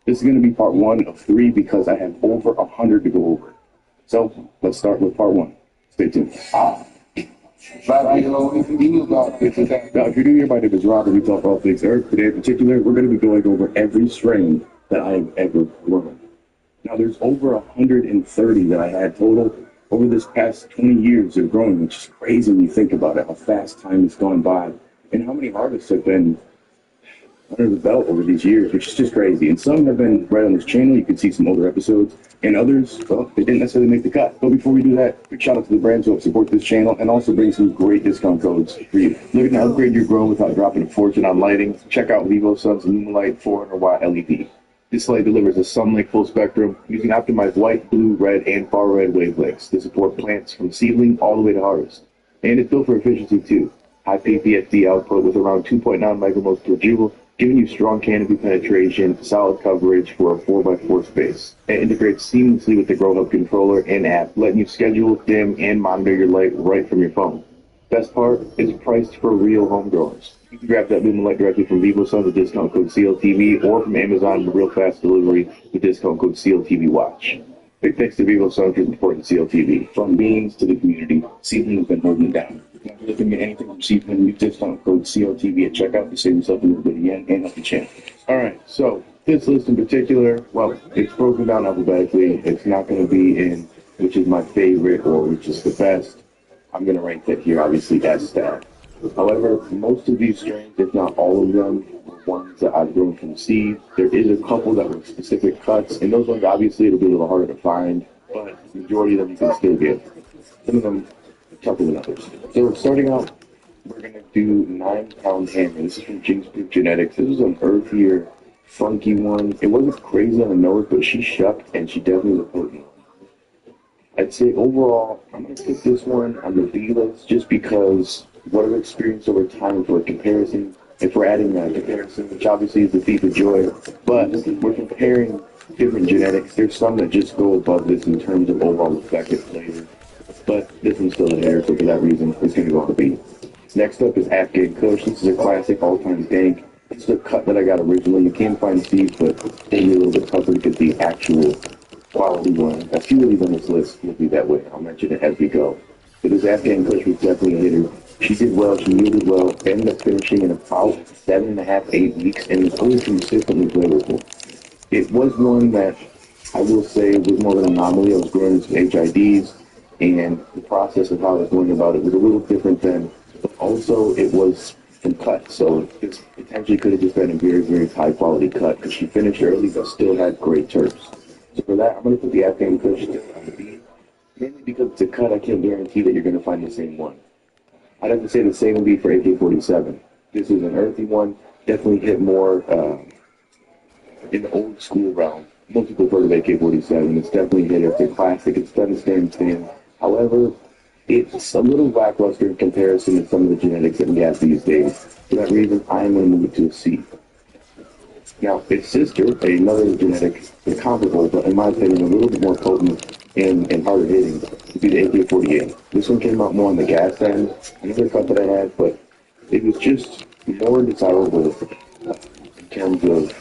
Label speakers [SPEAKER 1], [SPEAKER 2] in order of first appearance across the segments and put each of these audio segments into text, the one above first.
[SPEAKER 1] This is going to be part one of three because I have over 100 to go over. So let's start with part one. Stay tuned. Now, if you're new here, my name is Robert. We talk all things Earth. Today in particular, we're going to be going over every strain that I have ever grown. Now, there's over 130 that I had total over this past 20 years of growing, which is crazy when you think about it, how fast time has gone by, and how many artists have been under the belt over these years, which is just crazy. And some have been right on this channel. You can see some older episodes, and others, well, they didn't necessarily make the cut. But before we do that, big shout out to the brands who help support this channel and also bring some great discount codes for you. Looking to upgrade your grow without dropping a fortune on lighting? Check out Vivo Sun's Lumilight 400-watt LED. This light delivers a sunlight full spectrum using optimized white, blue, red, and far red wavelengths to support plants from seedling all the way to harvest. And it's built for efficiency too. High PPSD output with around 2.9 micromoles per joule, giving you strong canopy penetration, solid coverage for a 4x4 space. It integrates seamlessly with the Grow Hub controller and app, letting you schedule, dim, and monitor your light right from your phone. Best part, it's priced for real home growers. You can grab that Lumilight directly from Vivo Sun with discount code CLTV or from Amazon with real fast delivery with discount code CLTV Watch. Big thanks to Vivo Sun for supporting CLTV. From beans to the community, Seedling has been holding it down. If you're looking at anything from Seedling, use discount code CLTV at checkout to save yourself a little bit again and help the channel. Alright, so this list in particular, well, it's broken down alphabetically. It's not going to be in which is my favorite or which is the best. I'm going to rank that here, obviously, as stat. However, most of these strains, if not all of them, were ones that I've grown from seed. There is a couple that were specific cuts, and those ones, obviously, it'll be a little harder to find, but the majority of them you can still get. Some of them tougher than others. So starting out, we're going to do 9-pound hammer. This is from Jinx Proof Genetics. This is an earthier, funky one. It wasn't crazy on the nose, but she shucked, and she definitely was potent. I'd say overall, I'm going to put this one on the B list just because what I've experienced over time for a comparison, if we're adding that comparison, which obviously is the thief of joy, but we're comparing different genetics. There's some that just go above this in terms of overall effective flavor, but this one's still a hitter, so for that reason, it's going to go on the B. Next up is Afghan Kush. This is a classic all-time dank. This is a cut that I got originally. You can find seeds, but it's maybe a little bit tougher to get the actual quality one. A few of these on this list will be that way. I'll mention it as we go. But this Afghan Kush was definitely a hitter. She did well, she yielded well, ended up finishing in about 7.5, 8 weeks, and was always consistently flavorful. It was one that I will say was more of an anomaly. I was growing some HIDs, and the process of how I was going about it was a little different then. But also, it was from cut, so this potentially could have just been a very, very high quality cut because she finished early but still had great terps. So for that, I'm going to put the Afghan Kush still on the B. Mainly because it's a cut, I can't guarantee that you're going to find the same one. I'd have to say the same would be for AK-47. This is an earthy one, definitely hit more in the old school realm. Most people have heard of AK-47. It's definitely hit. It's a classic. It's done the same thing. However, it's a little lackluster in comparison to some of the genetics that we have these days. For that reason, I am going to move it to a C. Now, its sister, another genetic, is comparable, but in my opinion, a little bit more potent and harder hitting, would be the AK-48. This one came out more on the gas end. Another cut that I had, but it was just more desirable in terms of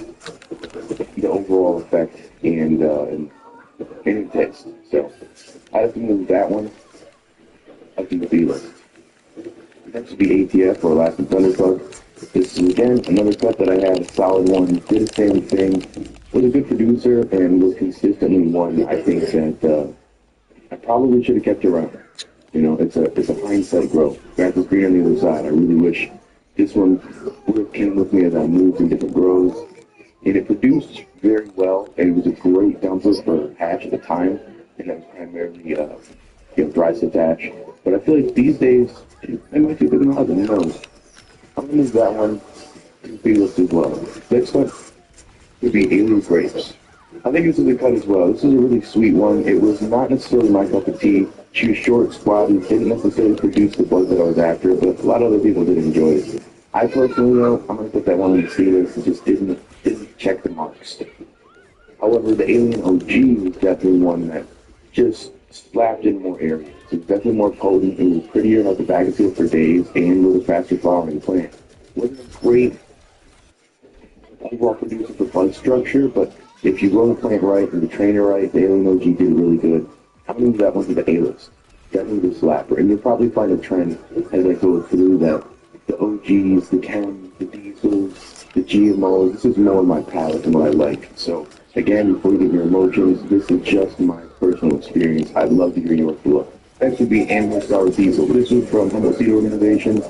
[SPEAKER 1] the overall effect and taste. So I have to move that one up to the B list. Next would be ATF, or Alaskan Thunderbug. This is again another cut that I had, a solid one, did the same thing, was a good producer, and was consistently one I think that I probably should have kept around. You know, it's a hindsight growth. Grass is green on the other side. I really wish this one would have came with me as I moved in different grows. And it produced very well, and it was a great dumper for hash at the time, and that was primarily dry sit hash. But I feel like these days, it might be a bit of an who knows. I'm going to move that one to the B list as well. Next one would be Alien Grapes. I think this is a cut as well. This is a really sweet one. It was not necessarily my cup of tea. She was short, squatty, didn't necessarily produce the buzz that I was after, but a lot of other people did enjoy it. I personally, though, I'm going to put that one on the C list. It just didn't check the marks. However, the Alien OG was definitely one that just slapped in more areas. It was definitely more potent. It was prettier, had the bag of for days, and was a faster flowering plant. Wasn't a great overall producer for bud structure, but if you grow the plant right and you train it right, the Alien OG did really good. I'm gonna move that one to the A-list. Definitely the slapper. And you'll probably find a trend as I go through that the OGs, the Chems, the Diesels, the GMOs, this is more my palate and what I like. So again, before you get your emotions, this is just my personal experience. I'd love to hear yours below. Next would be Animal Star Diesel. This was from Humble Seed Organization.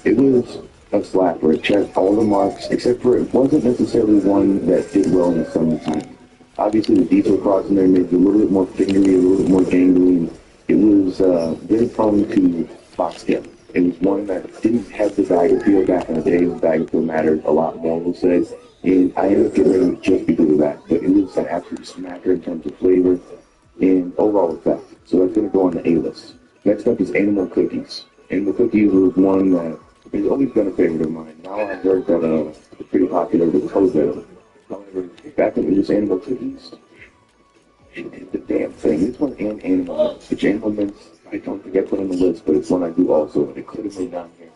[SPEAKER 1] It was a slapper. It checked all the marks, except for it wasn't necessarily one that did well in the summertime. Obviously, the diesel cross in there made it a little bit more fingery, a little bit more jangly. It was very prone to foxtail. It was one that didn't have the bag appeal back in the day when bag appeal mattered a lot more, we'll say. And I ended up getting rid of it just because of that. But it was an absolute smacker in terms of flavor and overall effect. So that's going to go on the A-list. Next up is Animal Cookies. Animal Cookies was one that has always been a favorite of mine. Now I've heard that it's pretty popular with COVID. However, back when it was Animal Cookies, it did the damn thing. This one and Animal Mints. Which Animal Mints, I don't think I put on the list, but it's one I do also, and it could have been down here.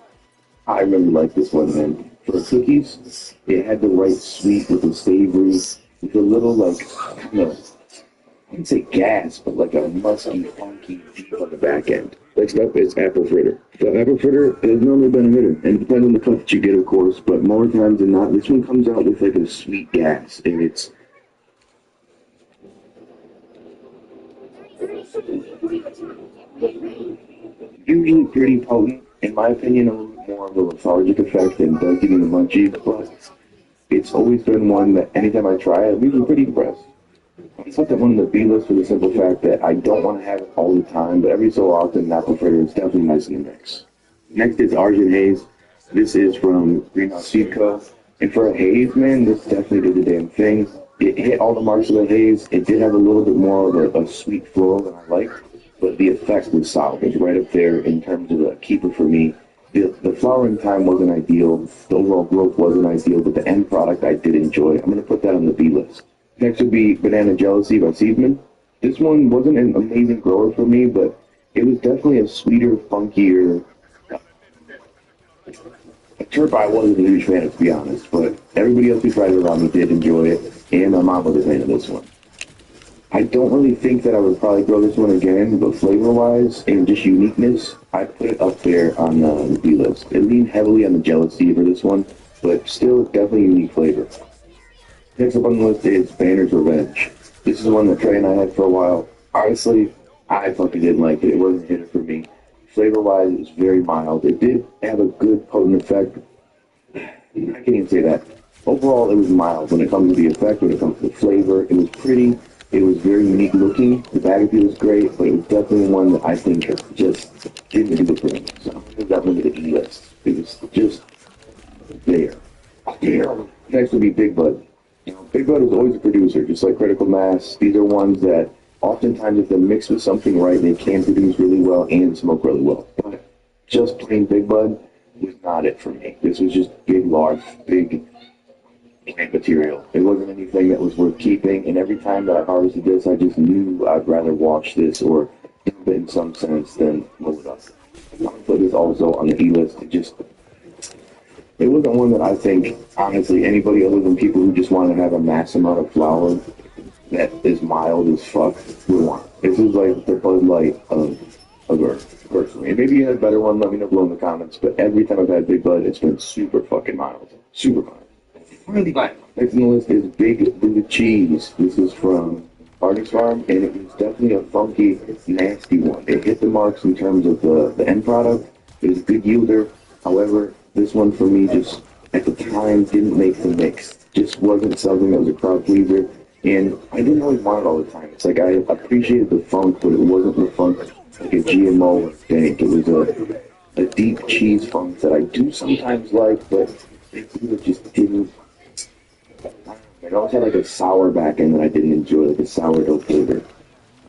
[SPEAKER 1] I really like this one, man. For cookies, it had the right sweet with the savory, with a little, like, kind of, I wouldn't say gas, but like a musky, funky deep on the back end. Next up is apple fritter. The apple fritter has normally been a hitter, and it depends on the cup that you get, of course, but more times than not, this one comes out with like a sweet gas, and it's usually pretty potent. In my opinion, a little bit more of a lethargic effect and does give me the munchies, but it's always been one that anytime I try it, I'm usually pretty impressed. I put that one on the B list for the simple fact that I don't want to have it all the time, but every so often, apple fritter is definitely nice in the mix. Next is Argent Haze. This is from Greenhouse Seed Co. And for a haze, man, this definitely did the damn thing. It hit all the marks of the haze. It did have a little bit more of a sweet floral than I liked, but the effect was solid. It's right up there in terms of a keeper for me. The flowering time wasn't ideal. The overall growth wasn't ideal, but the end product I did enjoy. I'm going to put that on the B list. Next would be Banana Jealousy by Seedman. This one wasn't an amazing grower for me, but it was definitely a sweeter, funkier. A terp I wasn't a huge fan of, to be honest, but everybody else who tried it around me did enjoy it, and my mom was a fan of this one. I don't really think that I would probably grow this one again, but flavor-wise and just uniqueness, I'd put it up there on the B list. It leaned heavily on the jealousy for this one, but still definitely unique flavor. Next up on the list is Banner's Revenge. This is one that Trey and I had for a while. Honestly, I fucking didn't like it. It wasn't a hitter for me. Flavor-wise, it was very mild. It did have a good potent effect. I can't even say that. Overall, it was mild when it comes to the effect, when it comes to the flavor. It was pretty. It was very unique looking. The bag appeal was great, but it was definitely one that I think just didn't do it for me. So I'm going to definitely get the E list. It was just there. Next would be Big Bud. Big Bud is always a producer, just like Critical Mass. These are ones that oftentimes, if they're mixed with something right, they can produce really well and smoke really well. But just plain Big Bud was not it for me. This was just big, large, big plant material. It wasn't anything that was worth keeping, and every time that I harvested this, I just knew I'd rather watch this or dump it in some sense than move it up. I'm going to put this also on the E list. It wasn't one that I think, honestly, anybody other than people who just want to have a mass amount of flower that is mild as fuck would want. This is like the Bud Light of Earth, personally. And maybe you had a better one, let me know below in the comments, but every time I've had Big Bud, it's been super fucking mild. Super mild. Really mild. Next on the list is Big Blue Cheese. This is from Artist Farm, and it was definitely a funky, nasty one. It hit the marks in terms of the end product. It was a good yielder. However, this one for me just, at the time, didn't make the mix. Just wasn't something that was a crowd pleaser. And I didn't always want it all the time. It's like I appreciated the funk, but it wasn't the funk like a GMO dank. It was a deep cheese funk that I do sometimes like, but it just didn't. It always had like a sour back end that I didn't enjoy, like a sourdough flavor.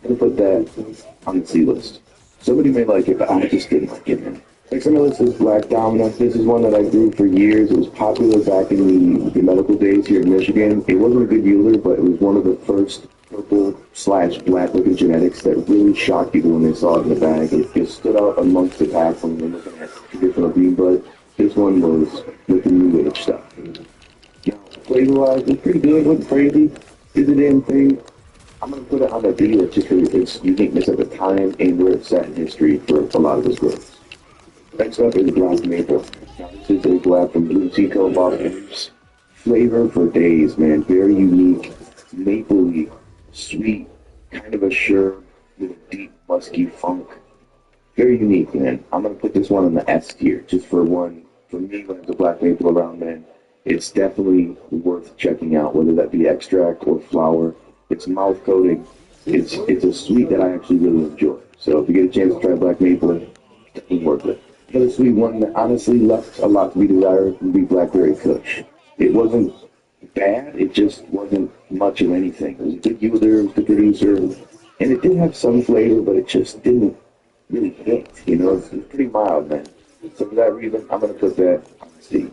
[SPEAKER 1] I'm going to put that on the C list. Somebody may like it, but I just didn't like it, man. Next on the list is Black Domino. This is one that I grew for years. It was popular back in the medical days here in Michigan. It wasn't a good yielder, but it was one of the first purple/black looking genetics that really shocked people when they saw it in the bag. It just stood out amongst the pack when you're looking at traditional green bud. This one was with the new age stuff. Flavor-wise, it's pretty good. Wasn't crazy. Did the damn thing. I'm gonna put it on the B list just because its uniqueness at the time and where it's set in history for a lot of its growth. Next up is Black Maple. Now, this is a black from Blue Tea Co-op. Flavor for days, man. Very unique, mapley, sweet, kind of a sure with a deep, musky funk. Very unique, man. I'm gonna put this one in the S tier, just for one. For me, when there's a black maple around, man, it's definitely worth checking out, whether that be extract or flower. It's mouth coating. It's a sweet that I actually really enjoy. So if you get a chance to try black maple, it's definitely worth it. Another sweet one that honestly left a lot to be desired would be Blackberry Kush. It wasn't bad, it just wasn't much of anything. It was a good yielder, it was a good producer, and it did have some flavor, but it just didn't really hit. You know, it's pretty mild, man. So for that reason, I'm going to put that on C.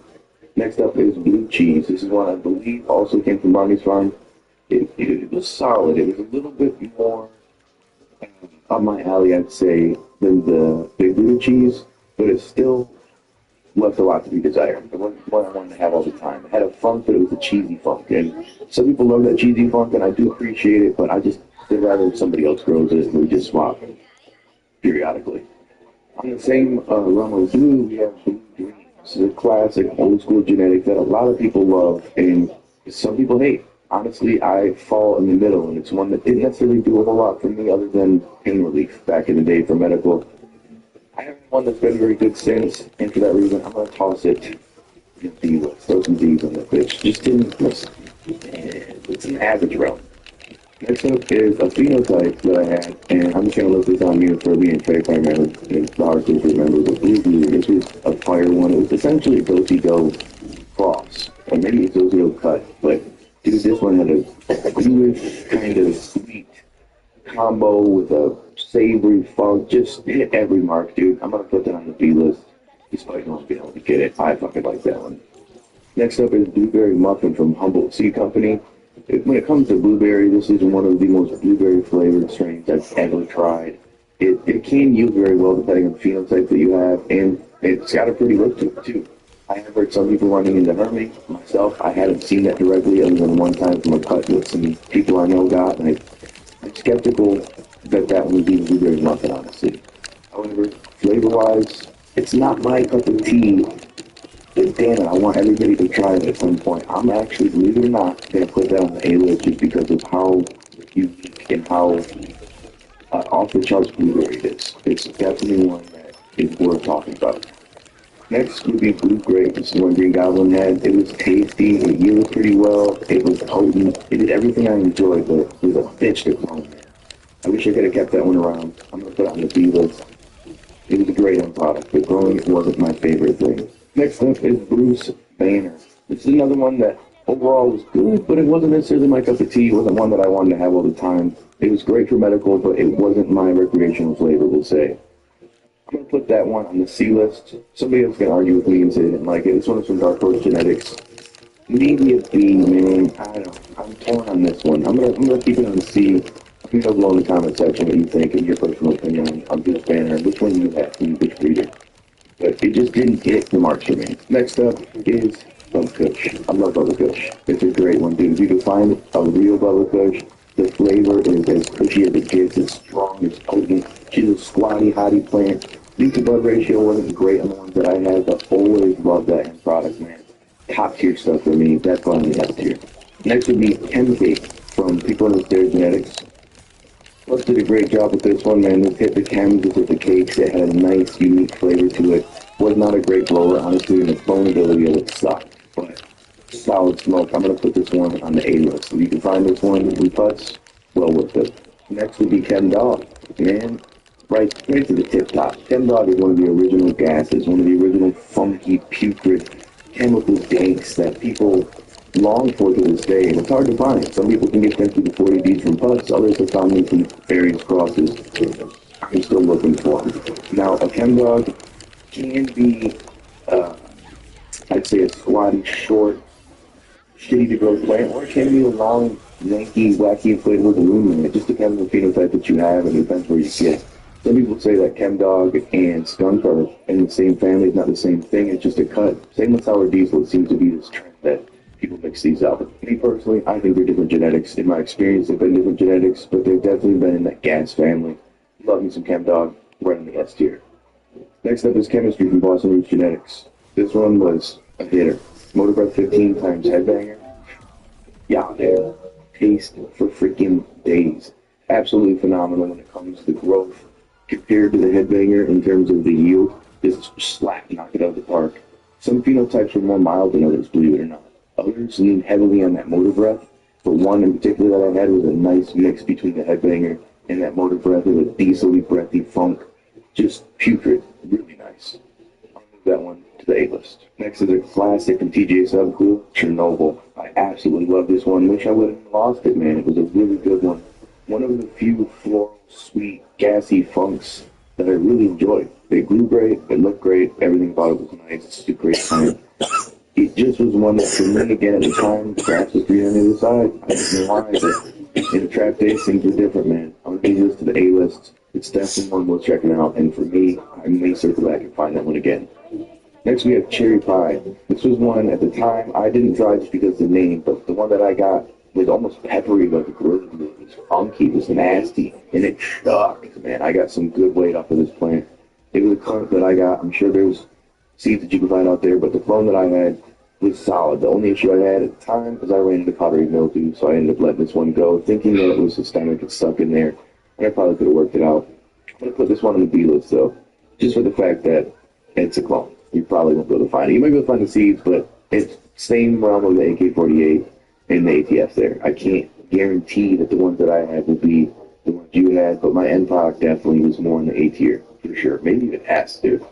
[SPEAKER 1] Next up is Blue Cheese. This is one I believe also came from Barney's Farm. It was solid. It was a little bit more up my alley, I'd say, than the Big Blue Cheese, but it still left a lot to be desired. It wasn't one I wanted to have all the time. It had a funk, but it was a cheesy funk. And some people love that cheesy funk, and I do appreciate it, but I'd rather somebody else grows it and we just swap periodically. On the same realm of blue, we have Blue Dreams. This is a classic old school genetic that a lot of people love and some people hate. Honestly, I fall in the middle, and it's one that didn't necessarily do a whole lot for me other than pain relief back in the day for medical. I haven't one that's been very good since, and for that reason, I'm going to toss it in D list. Throw some D's on that bitch. Just didn't listen. It's an average realm. Next up is a phenotype that I had, and I'm just going to look this on here for me and Trey primarily, and the hard to remember, but Blue Blue, this was a fire one. It was essentially a do-si-do cross, or maybe a do-si-do cut, but dude, this one had a bluish kind of sweet combo with a savory funk, just hit every mark, dude. I'm going to put that on the B list, despite not being able to get it. I fucking like that one. Next up is Blueberry Muffin from Humboldt Seed Company. When it comes to blueberry, this is one of the most blueberry flavored strains I've ever tried. It can yield very well depending on the phenotype that you have, and it's got a pretty look to it too. I have heard some people running into Hermie. Myself, I haven't seen that directly other than one time from a cut that some people I know got, and I'm skeptical that that would be Blueberry Muffin, honestly. However, flavor-wise, it's not my cup of tea. But damn it, I want everybody to try it at some point. I'm actually, believe it or not, going to put that on the A list just because of how unique and how off the charts blueberry it is. It's definitely one that is worth talking about. Next would be Blue Grape. This is one Green Goblin had. It was tasty, it yielded pretty well, it was potent, it did everything I enjoyed, but it was a bitch to clone. I wish I could have kept that one around. I'm going to put it on the B list. It was a great end product, but growing it wasn't my favorite thing. Next up is Bruce Banner. This is another one that overall was good, but it wasn't necessarily my cup of tea. It wasn't one that I wanted to have all the time. It was great for medical, but it wasn't my recreational flavor, we'll say. I'm going to put that one on the C list. Somebody else can argue with me and say they didn't like it. This one is from Dark Horse Genetics. Maybe a B, man. I'm torn on this one. I'm gonna keep it on the C. Let me know below in the comment section what you think and your personal opinion on Bruce Banner. Which one you have from which breeder. But it just didn't hit the marks for me. Next up is Bubba Kush. I love Bubba Kush. It's a great one, dude. If you can find a real Bubba Kush, the flavor is as cushy as it gets. It's strong, it's potent. She's a squatty, hottie plant. Leaf to bud ratio wasn't great on the ones that I had, but always love that end product, man. Top tier stuff for me. That's on the S tier. Next would be Chem Cake from People in Their Genetics. Plus did a great job with this one, man. This hit the chems, this hit the cakes. It had a nice, unique flavor to it. Was not a great blower, honestly, and the clonability of it sucked. But solid smoke. I'm going to put this one on the A list. If you can find this one in putts, well worth it. Next would be Chem Dog. Man, right to the tip top. Chem Dog is one of the original gases, one of the original funky, putrid chemical danks that people long for to this day, and it's hard to find. Some people can get them through the 40 Ds from putts, others have found them from various crosses. I'm still looking for them. Now, a Chem Dog can be, I'd say, a squatty, short, shitty to grow plant, or it can be a long, lanky, wacky inflatable balloon. It just depends on the phenotype that you have, and it depends where you get. Some people say that Chem Dog and Skunk are in the same family. It's not the same thing. It's just a cut. Same with Sour Diesel. It seems to be this trend that people mix these up. Me personally, I think they're different genetics. In my experience, they've been different genetics, but they've definitely been in that gas family. Love me some Chem Dog, right in the S tier. Next up is Chemistry from Boston Roots Genetics. This one was a hitter. Motor Breath 15 times Headbanger. Yeah, there. Taste for freaking days. Absolutely phenomenal when it comes to the growth compared to the Headbanger in terms of the yield. This is slap, knock it out of the park. Some phenotypes are more mild than others, believe it or not. Others lean heavily on that motor breath, but one in particular that I had was a nice mix between the Headbanger and that motor breath with a diesely breathy funk. Just putrid, really nice. I'll move that one to the A-list. Next is a classic from TJ Subcool, Chernobyl. I absolutely love this one. Wish I would have lost it, man. It was a really good one. One of the few floral, sweet, gassy funks that I really enjoyed. They grew great, it looked great, everything about it was nice. It's a great time. It just was one that, for me, again, at the time, perhaps was 3 on the other side. I didn't realize it. In the trap days, things were different, man. I'm going to move this to the A-list. It's definitely one worth checking out, and for me, I may circle back and find that one again. Next, we have Cherry Pie. This was one, at the time, I didn't try just because of the name, but the one that I got was almost peppery, like the gorilla glue. It was funky, it was nasty, and it sucked, man. I got some good weight off of this plant. It was a clone that I got. I'm sure there's seeds that you can find out there, but the clone that I had was solid. The only issue I had at the time was I ran into powdery mildew, so I ended up letting this one go, thinking that it was systemic and stuck in there, and I probably could have worked it out. I'm going to put this one on the B list, though, just for the fact that it's a clone. You probably won't be able to find it. You might be able to find the seeds, but it's same realm of the AK-48 and the ATF there. I can't guarantee that the ones that I had would be the ones you had, but my end product definitely was more in the A tier, for sure. Maybe even S, dude.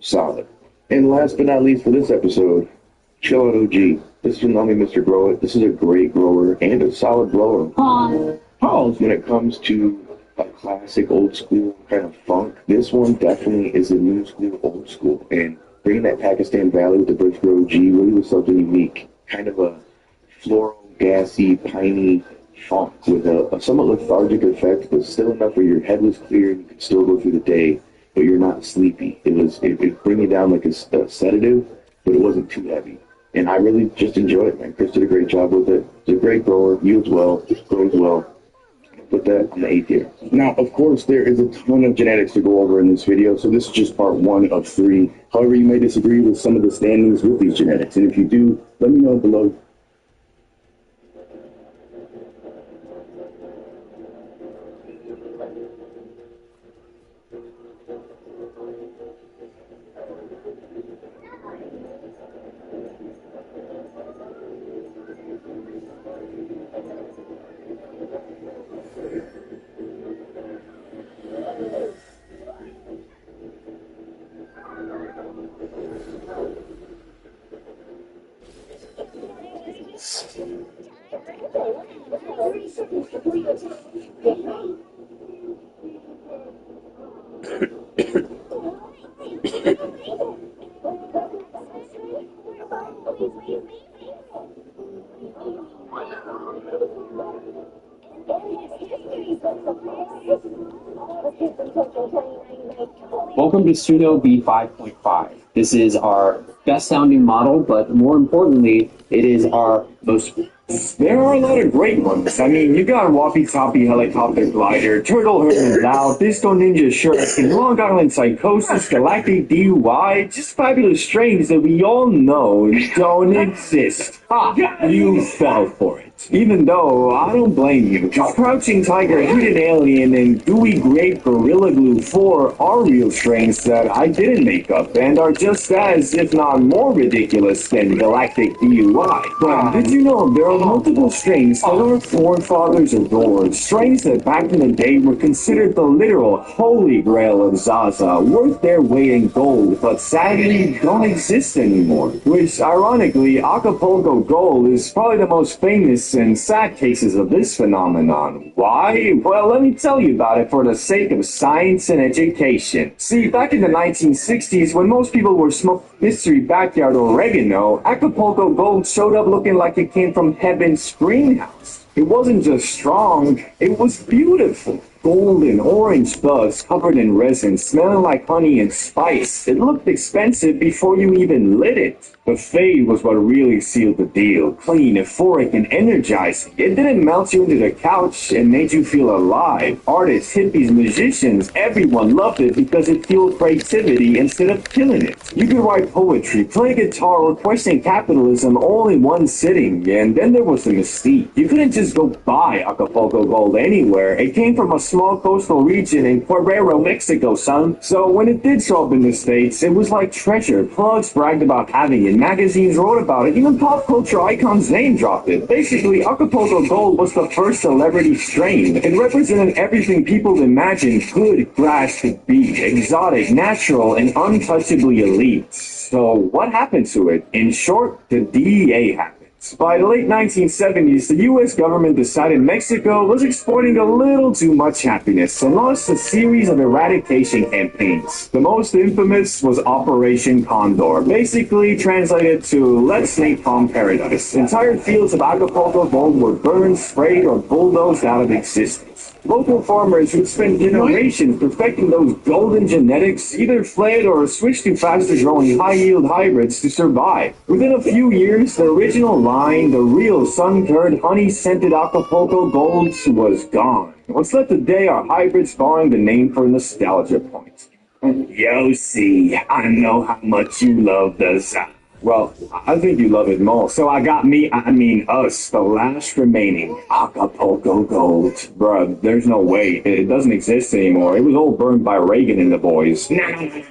[SPEAKER 1] Solid. And last but not least for this episode, Chill Out OG. This is only Mr. Grow It. This is a great grower and a solid blower. Pause. When it comes to a classic old school kind of funk, this one definitely is a new school, old school. And bringing that Pakistan Valley with the British Grow OG really was something unique. Kind of a floral, gassy, piney funk with a somewhat lethargic effect, but still enough where your head was clear and you could still go through the day, but you're not sleepy. It bring you down like a sedative, but it wasn't too heavy. And I really just enjoy it, man. Chris did a great job with it. It's a great grower, yields well, grows well. Put that on the A tier. Now, of course, there is a ton of genetics to go over in this video, so this is just part 1 of 3. However, you may disagree with some of the standings with these genetics, and if you do, let me know below.
[SPEAKER 2] Welcome to Pseudo B5.5. This is our best sounding model, but more importantly, it is our most... There are a lot of great ones. I mean, you got Wappy Toppy Helicopter Glider, Turtle Herd Loud, Disco Ninja Shirt, and Long Island Psychosis, Galactic DUI, just fabulous strains that we all know don't exist. Ha! You fell for it. Even though, I don't blame you. Crouching Tiger, Hidden Alien, and Gooey Grape Gorilla Glue 4 are real strains that I didn't make up and are just as, if not more ridiculous than Galactic DUI. But did you know there are multiple strains that our forefathers adored? Strains that back in the day were considered the literal holy grail of Zaza, worth their weight in gold, but sadly don't exist anymore. Which, ironically, Acapulco Gold is probably the most famous and sad cases of this phenomenon. Why? Well, let me tell you about it for the sake of science and education. See, back in the 1960s, when most people were smoking mystery backyard oregano, Acapulco Gold showed up looking like it came from heaven's greenhouse. It wasn't just strong, it was beautiful. Golden orange buds covered in resin, smelling like honey and spice. It looked expensive before you even lit it. The fade was what really sealed the deal. Clean, euphoric, and energizing. It didn't melt you into the couch and made you feel alive. Artists, hippies, musicians, everyone loved it because it fueled creativity instead of killing it. You could write poetry, play guitar, or question capitalism all in one sitting. And then there was the mystique. You couldn't just go buy Acapulco Gold anywhere. It came from a small coastal region in Guerrero, Mexico, son. So when it did show up in the States, it was like treasure. Plugs bragged about having it. Magazines wrote about it. Even pop culture icons name dropped it. Basically, Acapulco Gold was the first celebrity strain. It represented everything people imagined good grass could be. Exotic, natural, and untouchably elite. So what happened to it? In short, the DEA happened. By the late 1970s, the U.S. government decided Mexico was exporting a little too much happiness and launched a series of eradication campaigns. The most infamous was Operation Condor, basically translated to Let's Napalm Paradise. Entire fields of Acapulco Gold were burned, sprayed, or bulldozed out of existence. Local farmers who'd spent generations perfecting those golden genetics either fled or switched to faster-growing high-yield hybrids to survive. Within a few years, the original line, the real sun-cured, honey-scented Acapulco Gold, was gone. What's left today are hybrids borrowing the name for nostalgia points. Yo, see, I know how much you love the South. Well, I think you love it more. So I mean us, the last remaining Acapulco Gold. Bruh, there's no way. It doesn't exist anymore. It was all burned by Reagan and the boys. No.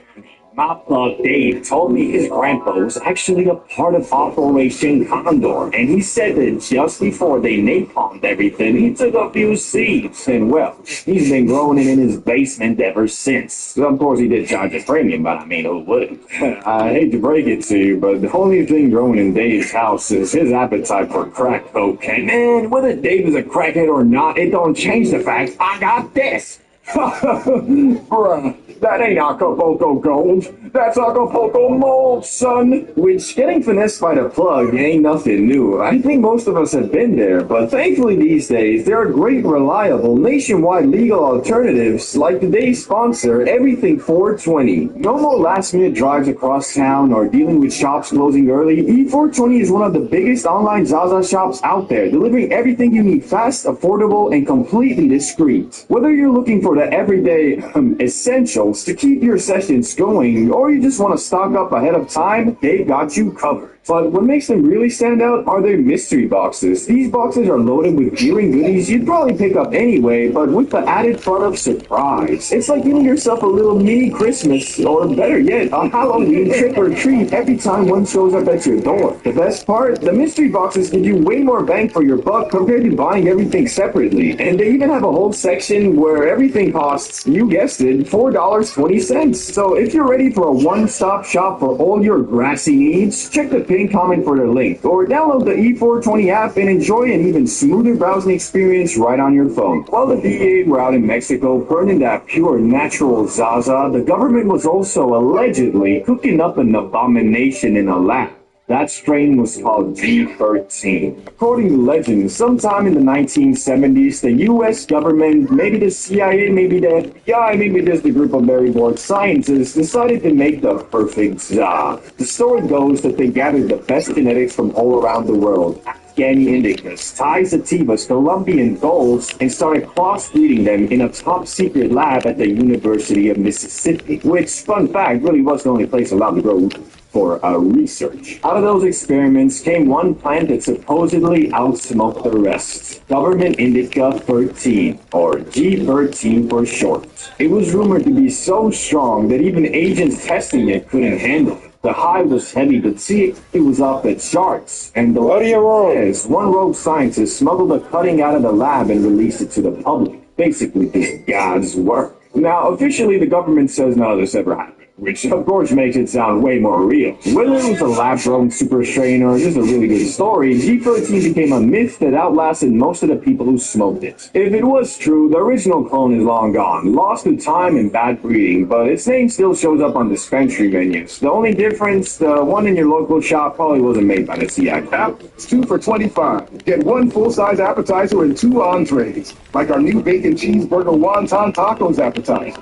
[SPEAKER 2] My plug Dave told me his grandpa was actually a part of Operation Condor, and he said that just before they napalmed everything, he took a few seeds, and well, he's been growing it in his basement ever since. Of course, he did charge a premium, but I mean, who wouldn't? I hate to break it to you, but the only thing growing in Dave's house is his appetite for crack cocaine. Man, whether Dave is a crackhead or not, it don't change the fact I got this. Bruh, that ain't Acapulco Gold. That's Acapulco mold, son. Which, getting finessed by the plug ain't nothing new. I think most of us have been there, but thankfully these days, there are great, reliable, nationwide legal alternatives like today's sponsor, Everything 420. No more last-minute drives across town or dealing with shops closing early. E420 is one of the biggest online Zaza shops out there, delivering everything you need fast, affordable, and completely discreet. Whether you're looking for the everyday essentials to keep your sessions going, or you just want to stock up ahead of time, they got you covered. But what makes them really stand out are their mystery boxes. These boxes are loaded with gear and goodies you'd probably pick up anyway, but with the added fun of surprise. It's like giving yourself a little mini Christmas, or better yet, a Halloween trick or treat every time one shows up at your door. The best part? The mystery boxes give you way more bang for your buck compared to buying everything separately. And they even have a whole section where everything costs, you guessed it, $4.20. So if you're ready for a one-stop shop for all your grassy needs, check the pinned comment for the link, or download the E420 app and enjoy an even smoother browsing experience right on your phone. While the DEA were out in Mexico burning that pure natural Zaza, the government was also allegedly cooking up an abomination in a lab. That strain was called G13. According to legend, sometime in the 1970s, the U.S. government, maybe the CIA, maybe the FBI, maybe just a group of very bored scientists, decided to make the perfect za. The story goes that they gathered the best genetics from all around the world. Afghani indicas, Thai sativas, Colombian golds, and started cross-breeding them in a top-secret lab at the University of Mississippi, which, fun fact, really was the only place allowed to grow for research. Out of those experiments came one plant that supposedly outsmoked the rest. Government Indica 13, or G13 for short. It was rumored to be so strong that even agents testing it couldn't handle it. The high was heavy, but see, it was off the charts. And the one rogue scientist smuggled the cutting out of the lab and released it to the public. Basically, just God's work. Now, officially, the government says none of this ever happened, which of course makes it sound way more real. Whether it was a lab-grown super strain or just a really good story, G13 became a myth that outlasted most of the people who smoked it. If it was true, the original clone is long gone, lost to time and bad breeding, but its name still shows up on dispensary menus. The only difference, the one in your local shop probably wasn't made by the CIA.
[SPEAKER 1] It's 2 for $25. Get one full-size appetizer and 2 entrees, like our new bacon cheeseburger wonton tacos appetizer.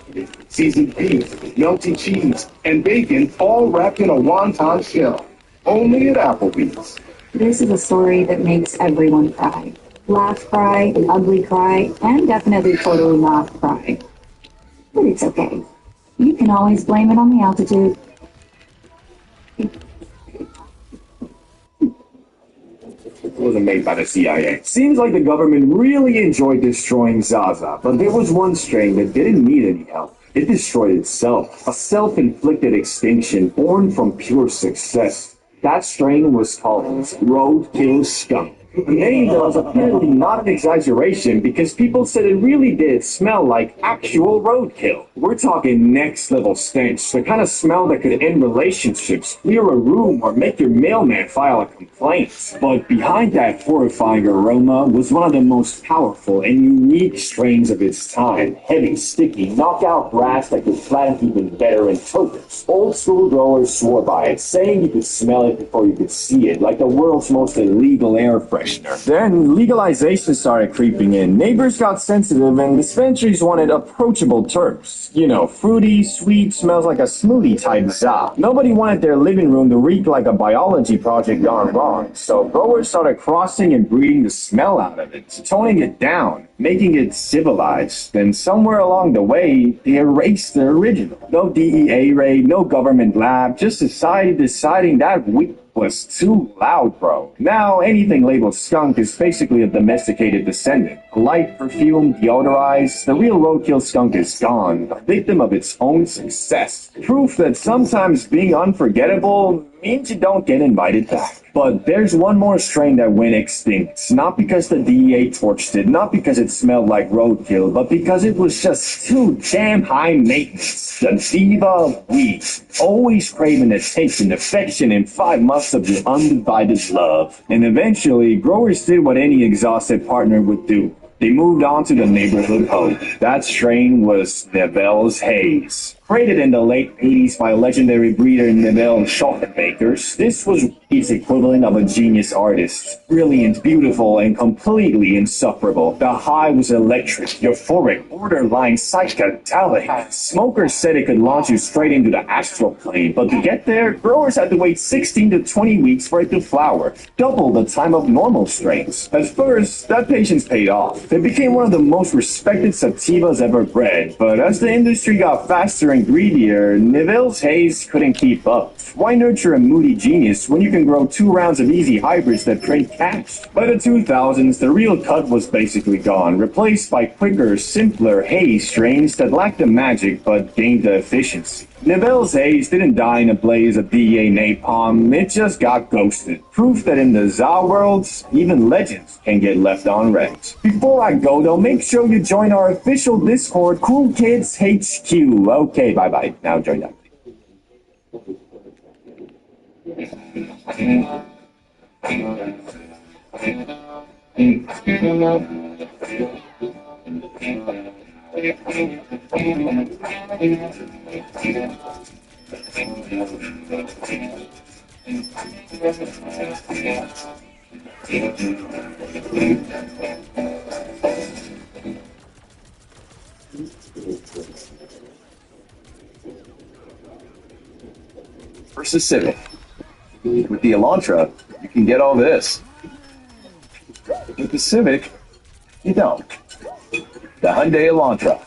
[SPEAKER 1] Seasoned beef, melty cheese, and bacon all wrapped in a wonton shell. Only at Applebee's.
[SPEAKER 3] This is a story that makes everyone cry. Laugh cry, ugly cry, and definitely totally not cry. But it's okay. You can always blame it on the altitude.
[SPEAKER 2] It wasn't made by the CIA. Seems like the government really enjoyed destroying Zaza, but there was one strain that didn't need any help. It destroyed itself, a self-inflicted extinction born from pure success. That strain was called roadkill skunk. The name was apparently not an exaggeration because people said it really did smell like actual roadkill. We're talking next level stench, the kind of smell that could end relationships, clear a room, or make your mailman file a complaint. But behind that horrifying aroma was one of the most powerful and unique strains of its time. Heavy, sticky, knockout brass that could flatten even better in tokens. Old school growers swore by it, saying you could smell it before you could see it, like the world's most illegal air freshener. Then legalization started creeping in. Neighbors got sensitive and dispensaries wanted approachable terps. You know, fruity, sweet, smells like a smoothie type za. Nobody wanted their living room to reek like a biology project gone wrong, so growers started crossing and breeding the smell out of it, toning it down, making it civilized. Then somewhere along the way, they erased the original. No DEA raid, no government lab, just society deciding that weed was too loud, bro. Now, anything labeled skunk is basically a domesticated descendant. Light, perfume, deodorized, the real roadkill skunk is gone, a victim of its own success. Proof that sometimes being unforgettable means you don't get invited back. But there's one more strain that went extinct. Not because the DEA torched it, not because it smelled like roadkill, but because it was just too damn high maintenance. The diva of weed. Always craving attention, affection, and 5 months of your undivided love. And eventually, growers did what any exhausted partner would do. They moved on to the neighborhood home. That strain was Neville's Haze. Created in the late 80s by legendary breeder Neville Schottenmakers, this was its equivalent of a genius artist. Brilliant, beautiful, and completely insufferable. The high was electric, euphoric, borderline psychedelic. Smokers said it could launch you straight into the astral plane, but to get there, growers had to wait 16 to 20 weeks for it to flower, double the time of normal strains. At first, that patience paid off. It became one of the most respected sativas ever bred, but as the industry got faster and greedier, Neville's Haze couldn't keep up. Why nurture a moody genius when you can grow 2 rounds of easy hybrids that trade cash? By the 2000s, the real cut was basically gone, replaced by quicker, simpler haze strains that lacked the magic but gained the efficiency. Neville's Haze didn't die in a blaze of DEA napalm, it just got ghosted. Proof that in the ZA world, even legends can get left on red. Before I go though, make sure you join our official Discord, Cool Kids HQ. Okay, bye-bye. Now join up.
[SPEAKER 4] Versus Civic. With the Elantra, you can get all this. With the Civic, you don't. The Hyundai Elantra.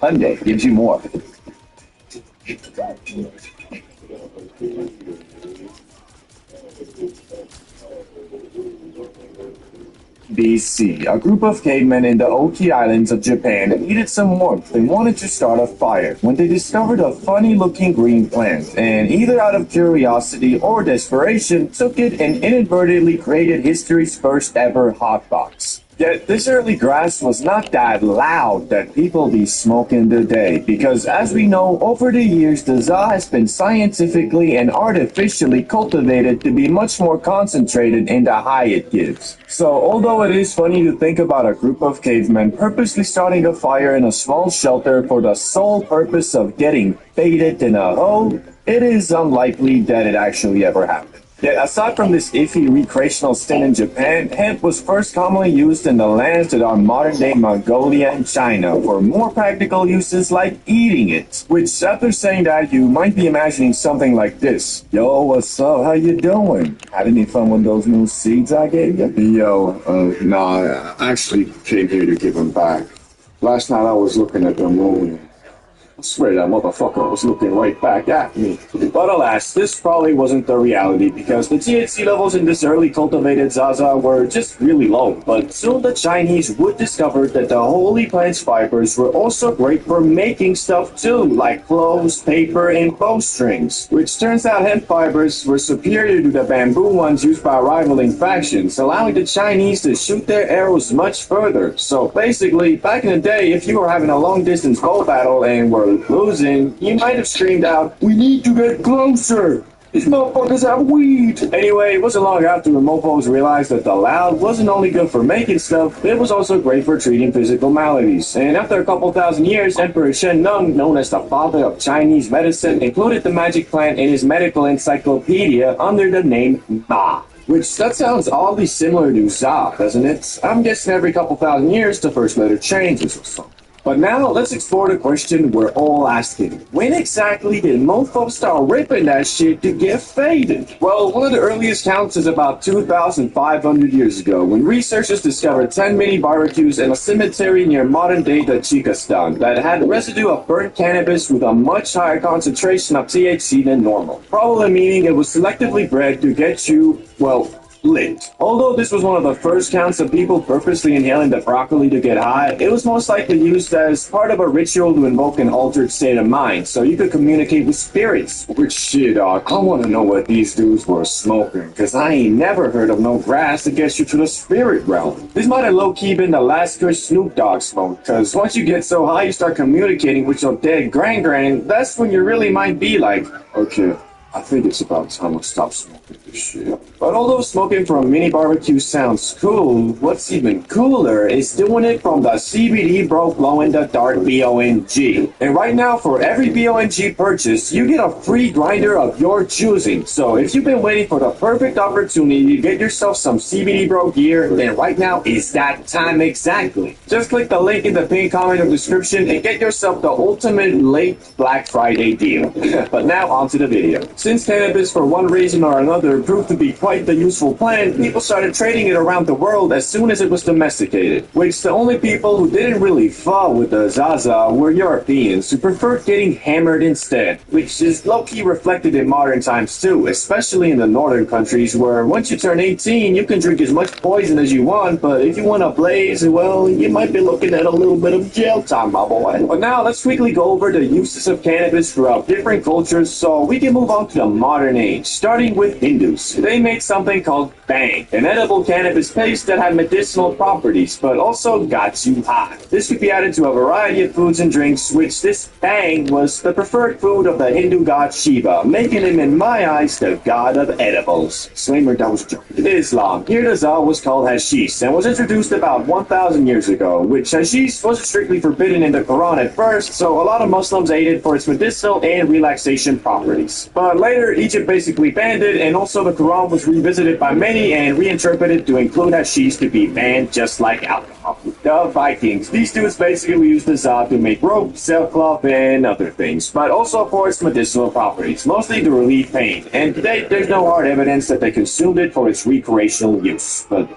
[SPEAKER 4] Hyundai gives you more. BC, a group of cavemen in the Oki Islands of Japan needed some warmth and wanted to start a fire when they discovered a funny-looking green plant, and either out of curiosity or desperation, took it and inadvertently created history's first ever hotbox. Yet this early grass was not that loud that people be smoking today, because as we know, over the years the ZA has been scientifically and artificially cultivated to be much more concentrated in the high it gives. So although it is funny to think about a group of cavemen purposely starting a fire in a small shelter for the sole purpose of getting baited in a hole, it is unlikely that it actually ever happened. Yet aside from this iffy recreational stint in Japan, hemp was first commonly used in the lands that are modern-day Mongolia and China for more practical uses like eating it. Which, after saying that, you might be imagining something like this. Yo, what's up? How you doing? Had any fun with those new seeds I gave you?
[SPEAKER 1] Nah, I actually came here to give them back. Last night I was looking at the moon. I swear that motherfucker was looking right back at me.
[SPEAKER 2] But alas, this probably wasn't the reality because the THC levels in this early cultivated Zaza were just really low. But soon the Chinese would discover that the holy plant's fibers were also great for making stuff too, like clothes, paper, and bowstrings. Which turns out hemp fibers were superior to the bamboo ones used by rivaling factions, allowing the Chinese to shoot their arrows much further. So basically, back in the day, if you were having a long distance bow battle and were losing, you might have screamed out, "We need to get closer! These motherfuckers have weed!" Anyway, it wasn't long after the mofos realized that the loud wasn't only good for making stuff, it was also great for treating physical maladies. And after a couple thousand years, Emperor Shen Nung, known as the father of Chinese medicine, included the magic plant in his medical encyclopedia under the name Ma. Which, that sounds oddly similar to Za, doesn't it? I'm guessing every couple thousand years the first letter changes or something. But now, let's explore the question we're all asking. When exactly did mofos start ripping that shit to get faded? Well, one of the earliest counts is about 2,500 years ago, when researchers discovered 10 mini barbecues in a cemetery near modern-day Tajikistan that had residue of burnt cannabis with a much higher concentration of THC than normal. Probably meaning it was selectively bred to get you, well, lit. Although this was one of the first counts of people purposely inhaling the broccoli to get high, it was most likely used as part of a ritual to invoke an altered state of mind, so you could communicate with spirits.
[SPEAKER 1] Which shit, I wanna know what these dudes were smoking, cause I ain't never heard of no grass that gets you to the spirit realm.
[SPEAKER 2] This might have low-key been the last kush Snoop Dogg smoked, cause once you get so high you start communicating with your dead gran, that's when you really might be like,
[SPEAKER 1] okay, I think it's about time I stop smoking this shit.
[SPEAKER 2] But although smoking from a mini barbecue sounds cool, what's even cooler is doing it from the CBD bro glow in the dark BONG. And right now, for every BONG purchase, you get a free grinder of your choosing. So if you've been waiting for the perfect opportunity to get yourself some CBD bro gear, then right now is that time exactly. Just click the link in the pinned comment or description and get yourself the ultimate late Black Friday deal. But now on to the video. Since cannabis, for one reason or another, proved to be quite the useful plant, people started trading it around the world as soon as it was domesticated. Which the only people who didn't really fall with the Zaza were Europeans, who preferred getting hammered instead. Which is low-key reflected in modern times too, especially in the northern countries where once you turn 18, you can drink as much poison as you want, but if you want to blaze, well, you might be looking at a little bit of jail time, my boy. But now, let's quickly go over the uses of cannabis throughout different cultures so we can move on to the modern age, starting with Hindus. They made something called Bang, an edible cannabis paste that had medicinal properties, but also got you high. This could be added to a variety of foods and drinks, which this Bang was the preferred food of the Hindu god Shiva, making him, in my eyes, the god of edibles. Disclaimer, that was joking. Islam. Here the Za was called hashish, and was introduced about 1,000 years ago, which hashish wasn't strictly forbidden in the Quran at first, so a lot of Muslims ate it for its medicinal and relaxation properties. But later, Egypt basically banned it, and also the Quran was revisited by many and reinterpreted to include hashish to be banned just like alcohol. The Vikings. These dudes basically used the Za to make rope, sailcloth, and other things, but also for its medicinal properties, mostly to relieve pain. And today, there's no hard evidence that they consumed it for its recreational use, but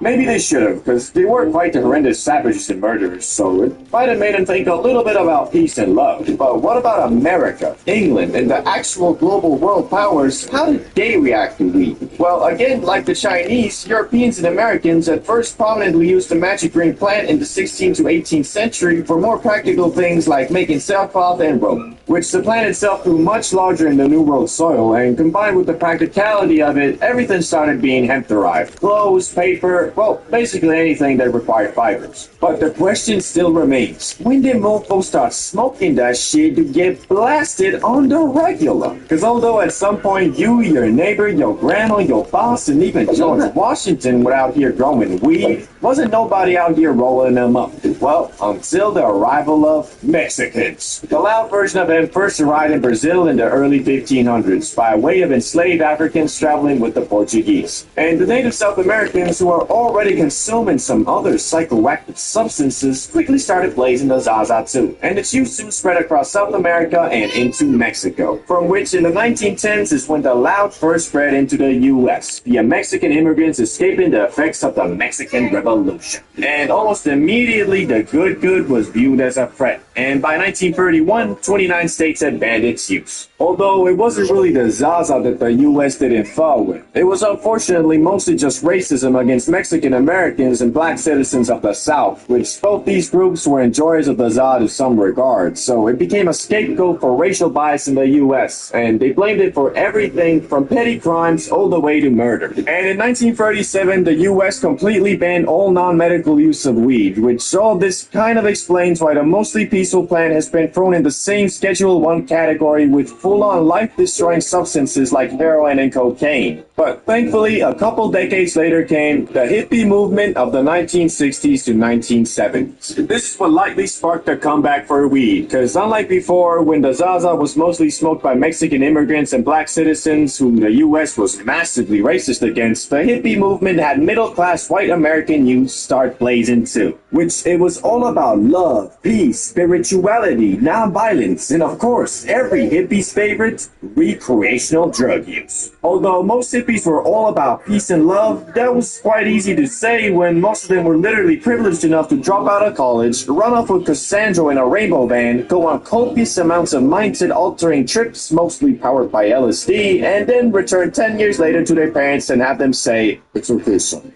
[SPEAKER 2] maybe they should have, because they were quite the horrendous savages and murderers, so it might have made them think a little bit about peace and love. But what about America, England, and the actual global world powers? How did they react to weed? Well, again, like the Chinese, Europeans and Americans at first prominently used the magic green plant in the 16th to 18th century for more practical things like making sailcloth and rope, which the plant itself grew much larger in the New World soil, and combined with the practicality of it, everything started being hemp-derived. Clothes, paper, well, basically anything that required fibers. But the question still remains, when did mofos start smoking that shit to get blasted on the regular? Because although at some point you, your neighbor, your grandma, your boss, and even George Washington were out here growing weed, wasn't nobody out here rolling them up.
[SPEAKER 4] Well, until the arrival of Mexicans. The loud version of them first arrived in Brazil in the early 1500s by way of enslaved Africans traveling with the Portuguese. And the native South Americans, who are already consuming some other psychoactive substances, quickly started blazing the Zaza too. And its use soon spread across South America and into Mexico, from which in the 1910s is when the loud first spread into the U.S. via Mexican immigrants escaping the effects of the Mexican Revolution. And almost immediately, the good was viewed as a threat, and by 1931, 29 states had banned its use. Although it wasn't really the Zaza that the U.S. didn't fall with. It was unfortunately mostly just racism against Mexican Americans and black citizens of the South, which both these groups were enjoyers of the Zaza to some regard, so it became a scapegoat for racial bias in the U.S., and they blamed it for everything from petty crimes all the way to murder. And in 1937, the U.S. completely banned all non-medical use of weed, which all this kind of explains why the mostly peaceful plant has been thrown in the same Schedule 1 category with full-on life-destroying substances like heroin and cocaine. But thankfully, a couple decades later came the hippie movement of the 1960s to 1970s. This is what likely sparked the comeback for weed, because unlike before, when the Zaza was mostly smoked by Mexican immigrants and black citizens whom the U.S. was massively racist against, the hippie movement had middle-class white American youth start blazing too, which it was all about love, peace, spirituality, non-violence, and of course, every hippie's favorite, recreational drug use. Although most hippies were all about peace and love, that was quite easy to say when most of them were literally privileged enough to drop out of college, run off with Cassandra in a rainbow van, go on copious amounts of mindset-altering trips, mostly powered by LSD, and then return 10 years later to their parents and have them say, "It's okay, son."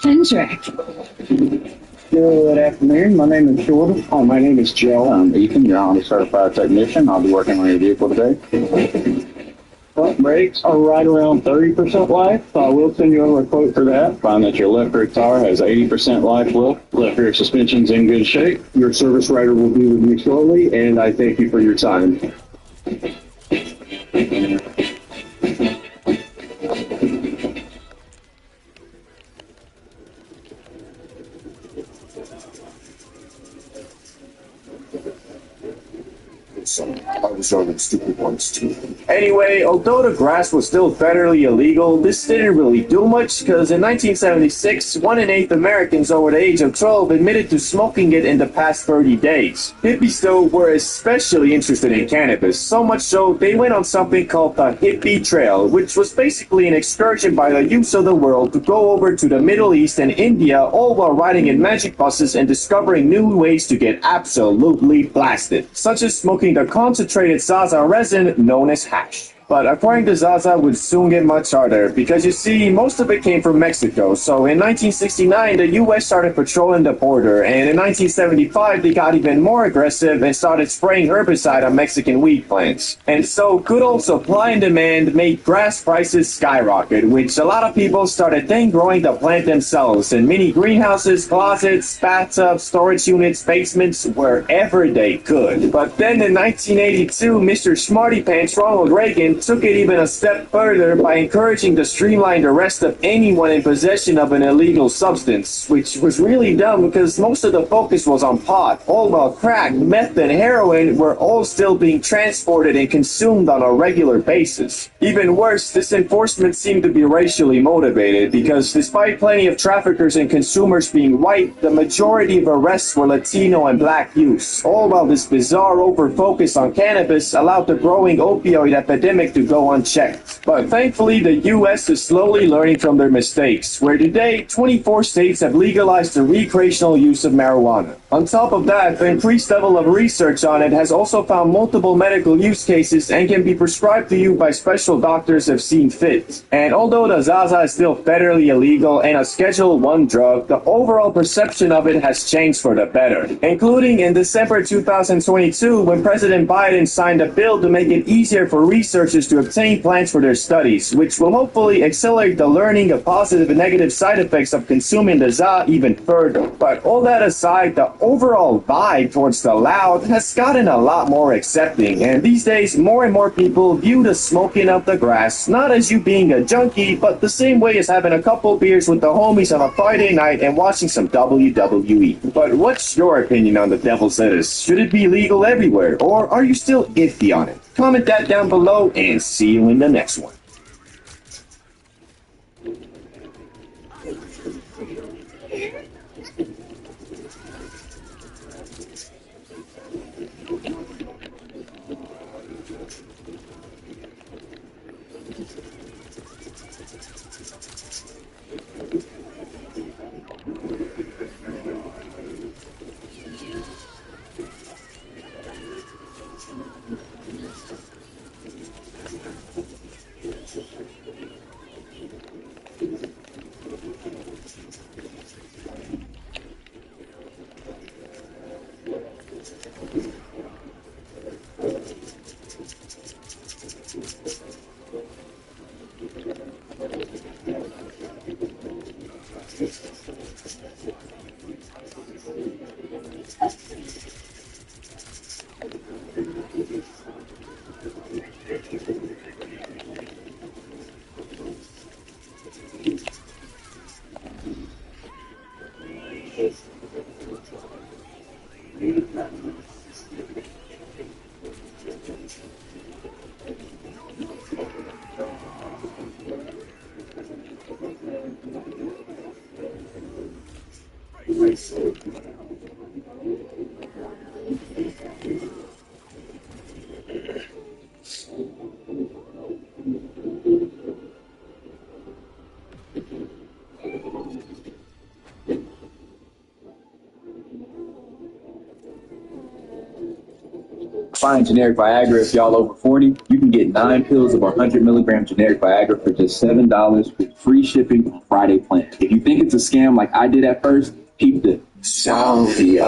[SPEAKER 3] Hendrick.
[SPEAKER 5] Good afternoon. My name is Jordan.
[SPEAKER 6] Oh, my name is Joe. I'm Ethan, your Honda Certified Technician. I'll be working on your vehicle today. Front brakes are right around 30% life. I will send you over a quote for that. Find that your left rear tire has 80% life left. Left rear suspension's in good shape. Your service writer will be with you shortly, and I thank you for your time.
[SPEAKER 1] I was on stupid ones too.
[SPEAKER 4] Anyway, although the grass was still federally illegal, this didn't really do much because in 1976, 1 in 8 Americans over the age of 12 admitted to smoking it in the past 30 days. Hippies, though, were especially interested in cannabis, so much so they went on something called the Hippie Trail, which was basically an excursion by the youths of the world to go over to the Middle East and India, all while riding in magic buses and discovering new ways to get absolutely blasted, such as smoking the concentrated Zaza resin known as hash. But acquiring the Zaza would soon get much harder, because you see, most of it came from Mexico, so in 1969 the US started patrolling the border, and in 1975 they got even more aggressive and started spraying herbicide on Mexican wheat plants. And so good old supply and demand made grass prices skyrocket, which a lot of people started then growing the plant themselves in mini greenhouses, closets, bathtubs, storage units, basements, wherever they could. But then in 1982, Mr. Smarty Pants Ronald Reagan took it even a step further by encouraging the streamlined arrest of anyone in possession of an illegal substance, which was really dumb because most of the focus was on pot, all while crack, meth, and heroin were all still being transported and consumed on a regular basis. Even worse, this enforcement seemed to be racially motivated because despite plenty of traffickers and consumers being white, the majority of arrests were Latino and black youths, all while this bizarre over-focus on cannabis allowed the growing opioid epidemic to go unchecked. But thankfully, the U.S. is slowly learning from their mistakes, where today, 24 states have legalized the recreational use of marijuana. On top of that, the increased level of research on it has also found multiple medical use cases and can be prescribed to you by special doctors if seen fit. And although the Zaza is still federally illegal and a Schedule 1 drug, the overall perception of it has changed for the better, including in December 2022 when President Biden signed a bill to make it easier for researchers researchers to obtain plans for their studies, which will hopefully accelerate the learning of positive and negative side effects of consuming the za even further. But all that aside, the overall vibe towards the loud has gotten a lot more accepting, and these days more and more people view the smoking of the grass not as you being a junkie, but the same way as having a couple beers with the homies on a Friday night and watching some WWE. But what's your opinion on the devil's lettuce? Should it be legal everywhere, or are you still iffy on it? Comment that down below, and see you in the next one.
[SPEAKER 7] Find generic Viagra if y'all over 40. You can get 9 pills of 100 milligram generic Viagra for just $7 with free shipping on Friday plan. If you think it's a scam like I did at first, keep it.
[SPEAKER 4] Salvia.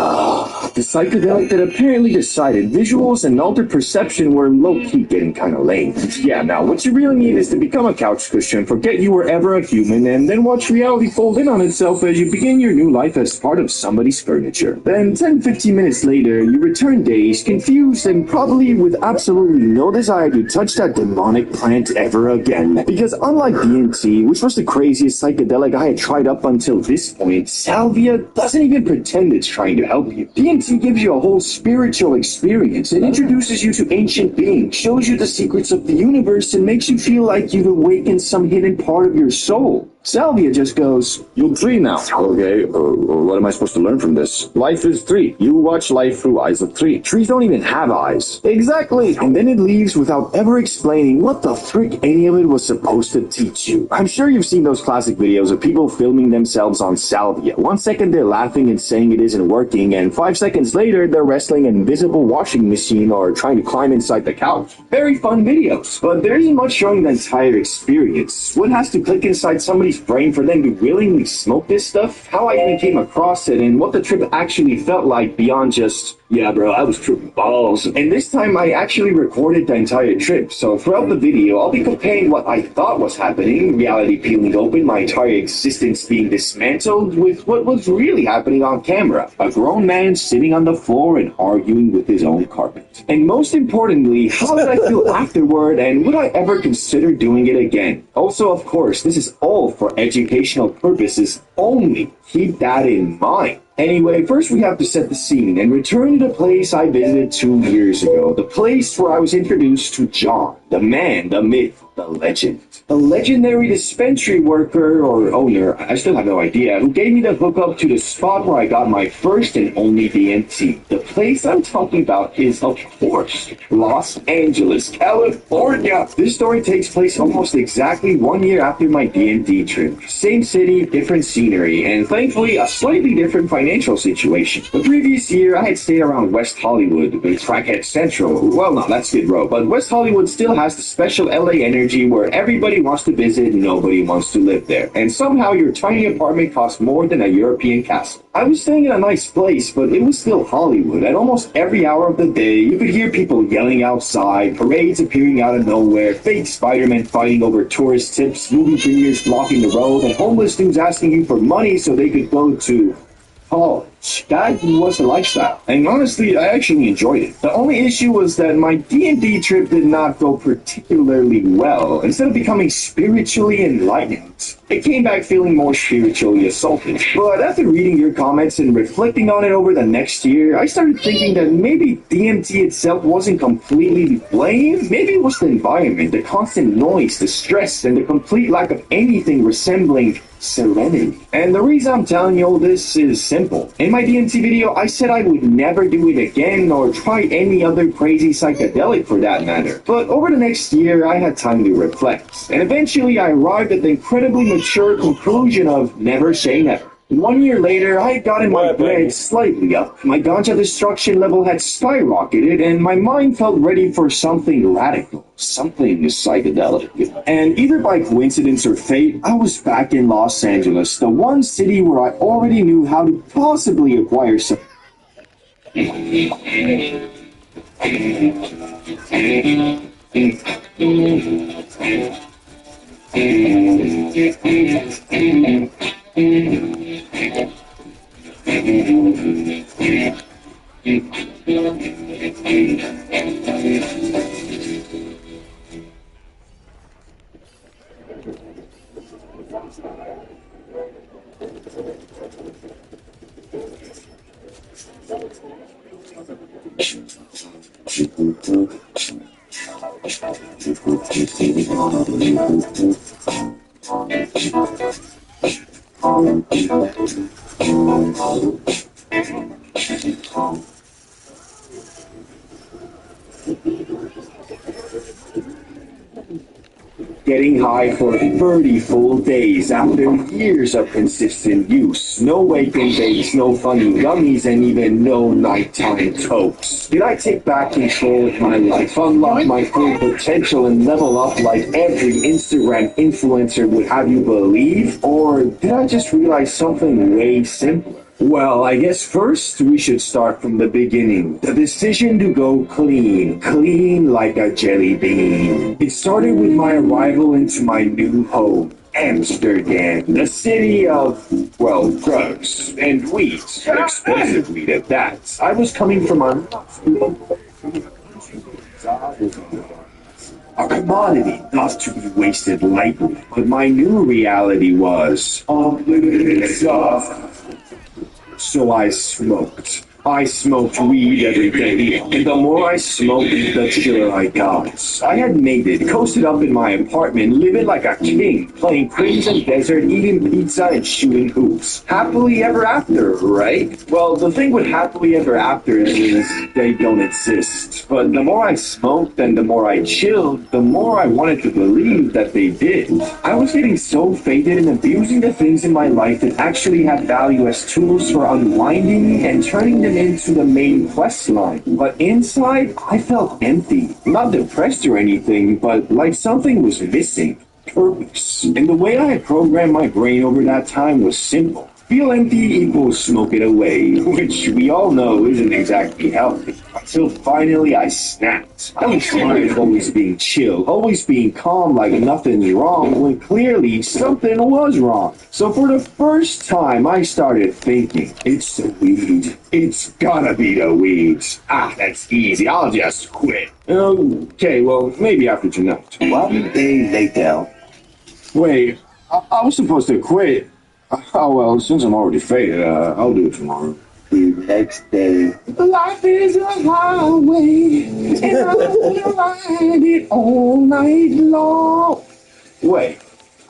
[SPEAKER 4] The psychedelic that apparently decided visuals and altered perception were low-key getting kind of lame. Yeah, now what you really need is to become a couch cushion, forget you were ever a human, and then watch reality fold in on itself as you begin your new life as part of somebody's furniture. Then 10-15 minutes later, you return dazed, confused, and probably with absolutely no desire to touch that demonic plant ever again. Because unlike DMT, which was the craziest psychedelic I had tried up until this point, Salvia doesn't even pretend it's trying to help you. DMT gives you a whole spiritual experience. It introduces you to ancient beings, shows you the secrets of the universe, and makes you feel like you've awakened some hidden part of your soul. Salvia just goes, "You're 3 now." Okay, what am I supposed to learn from this? Life is 3. You watch life through eyes of 3. Trees don't even have eyes. Exactly. And then it leaves without ever explaining what the frick any of it was supposed to teach you. I'm sure you've seen those classic videos of people filming themselves on Salvia. 1 second they're laughing and saying it isn't working, and 5 seconds later they're wrestling an invisible washing machine or trying to climb inside the couch. Very fun videos, but there isn't much showing the entire experience. What has to click inside somebody's brain for them to willingly smoke this stuff, how I even came across it, and what the trip actually felt like beyond just, yeah bro, I was tripping balls. And this time I actually recorded the entire trip, so throughout the video I'll be comparing what I thought was happening, reality peeling open, my entire existence being dismantled, with what was really happening on camera. A grown man sitting on the floor and arguing with his own carpet. And most importantly, how did I feel afterward, and would I ever consider doing it again? Also, of course, this is all for educational purposes only. Keep that in mind. Anyway, first we have to set the scene and return to the place I visited 2 years ago. The place where I was introduced to John, the man, the myth, the legend. A legendary dispensary worker or owner, I still have no idea, who gave me the hookup to the spot where I got my first and only DMT. The place I'm talking about is, of course, Los Angeles, California. This story takes place almost exactly 1 year after my DMT trip. Same city, different scenery, and thankfully a slightly different financial situation. The previous year, I had stayed around West Hollywood, Crackhead Central. Well, no, that's Skid Row, but West Hollywood still has the special LA energy where everybody wants to visit, nobody wants to live there. And somehow your tiny apartment costs more than a European castle. I was staying in a nice place, but it was still Hollywood.
[SPEAKER 8] neighborhood. At almost every hour of the day, you could hear people yelling outside, parades appearing out of nowhere, fake Spider-Man fighting over tourist tips, movie premieres blocking the road, and homeless dudes asking you for money so they could go to college. That was the lifestyle. And honestly, I actually enjoyed it. The only issue was that my D&D trip did not go particularly well. Instead of becoming spiritually enlightened, it came back feeling more spiritually assaulted. But after reading your comments and reflecting on it over the next year, I started thinking that maybe DMT itself wasn't completely to blame. Maybe it was the environment, the constant noise, the stress, and the complete lack of anything resembling serenity. And the reason I'm telling you all this is simple. In my DMT video, I said I would never do it again or try any other crazy psychedelic for that matter. But over the next year, I had time to reflect. And eventually, I arrived at the incredibly mature conclusion of never say never. 1 year later, I had gotten my bread slightly up, my ganja destruction level had skyrocketed, and my mind felt ready for something radical, something psychedelic. And either by coincidence or fate, I was back in Los Angeles, the one city where I already knew how to possibly acquire some. Getting high for 30 full days after years of consistent use. No waking days, no funny gummies, and even no nighttime tokes. Did I take back control of my life, unlock my full potential, and level up like every Instagram influencer would have you believe? Or did I just realize something way simpler? Well, I guess first we should start from the beginning. The decision to go clean. Clean like a jelly bean. It started with my arrival into my new home, Amsterdam. The city of, well, drugs and weed. Expensive weed at that. I was coming from a commodity not to be wasted lightly. But my new reality was unlimited stuff. So I smoked. I smoked weed every day, and the more I smoked, the chiller I got. I had made it, coasted up in my apartment, living like a king, playing Crimson Desert, eating pizza, and shooting hoops. Happily ever after, right? Well, the thing with happily ever afters is they don't exist. But the more I smoked and the more I chilled, the more I wanted to believe that they did. I was getting so faded and abusing the things in my life that actually had value as tools for unwinding and turning them into the main quest line. But inside, I felt empty. Not depressed or anything, but like something was missing. Purpose. And the way I had programmed my brain over that time was simple. Feel empty equals smoke it away, which we all know isn't exactly healthy. Until finally I snapped. I was tired of always being chill, always being calm like nothing's wrong, when clearly something was wrong. So for the first time I started thinking, it's the weed. It's gotta be the weeds. Ah, that's easy, I'll just quit. Okay, well, maybe after tonight.
[SPEAKER 4] 1 day later.
[SPEAKER 8] Wait, I was supposed to quit. Oh, well, since I'm already faded, I'll do it tomorrow.
[SPEAKER 4] The next day.
[SPEAKER 8] Life is a highway, and I will ride it all night long. Wait,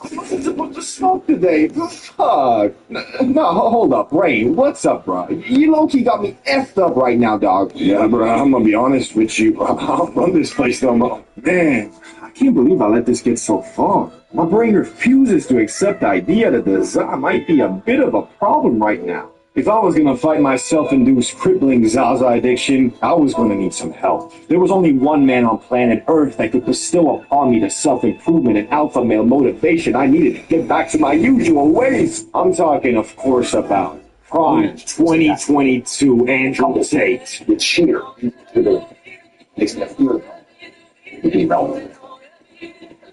[SPEAKER 8] I wasn't supposed to smoke today. Fuck. No, hold up, Rain. What's up, bro? You low-key got me effed up right now, dog. Yeah, bro, I'm gonna be honest with you. I don't run this place no more. Man, I can't believe I let this get so far. My brain refuses to accept the idea that the Zaza might be a bit of a problem right now. If I was gonna fight my self-induced crippling Zaza addiction, I was gonna need some help. There was only one man on planet Earth that could bestow upon me the self-improvement and alpha male motivation I needed to get back to my usual ways. I'm talking, of course, about Prime 2022 Andrew Tate.
[SPEAKER 6] The cheater. Makes me feel to be relevant.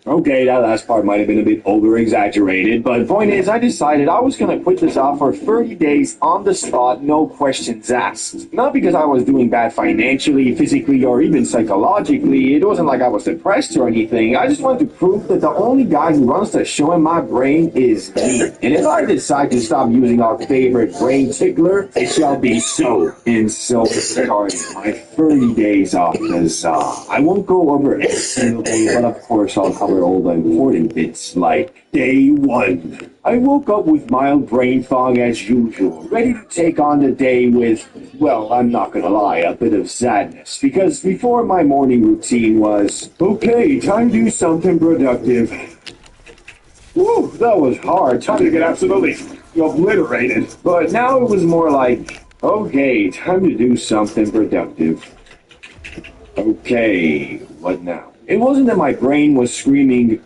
[SPEAKER 8] Okay, that last part might have been a bit over-exaggerated, but point is, I decided I was going to quit this job for 30 days on the spot, no questions asked. Not because I was doing bad financially, physically, or even psychologically. It wasn't like I was depressed or anything. I just wanted to prove that the only guy who runs the show in my brain is me. And if I decide to stop using our favorite brain tickler, it shall be so. And so started my 30 days off the job. I won't go over every single day, but of course I'll cover all the important bits, like day 1. I woke up with mild brain fog as usual, ready to take on the day with, well, I'm not gonna lie, a bit of sadness, because before my morning routine was, okay, time to do something productive. Woo, that was hard, time to get absolutely obliterated. But now it was more like, okay, time to do something productive. Okay, what now? It wasn't that my brain was screaming,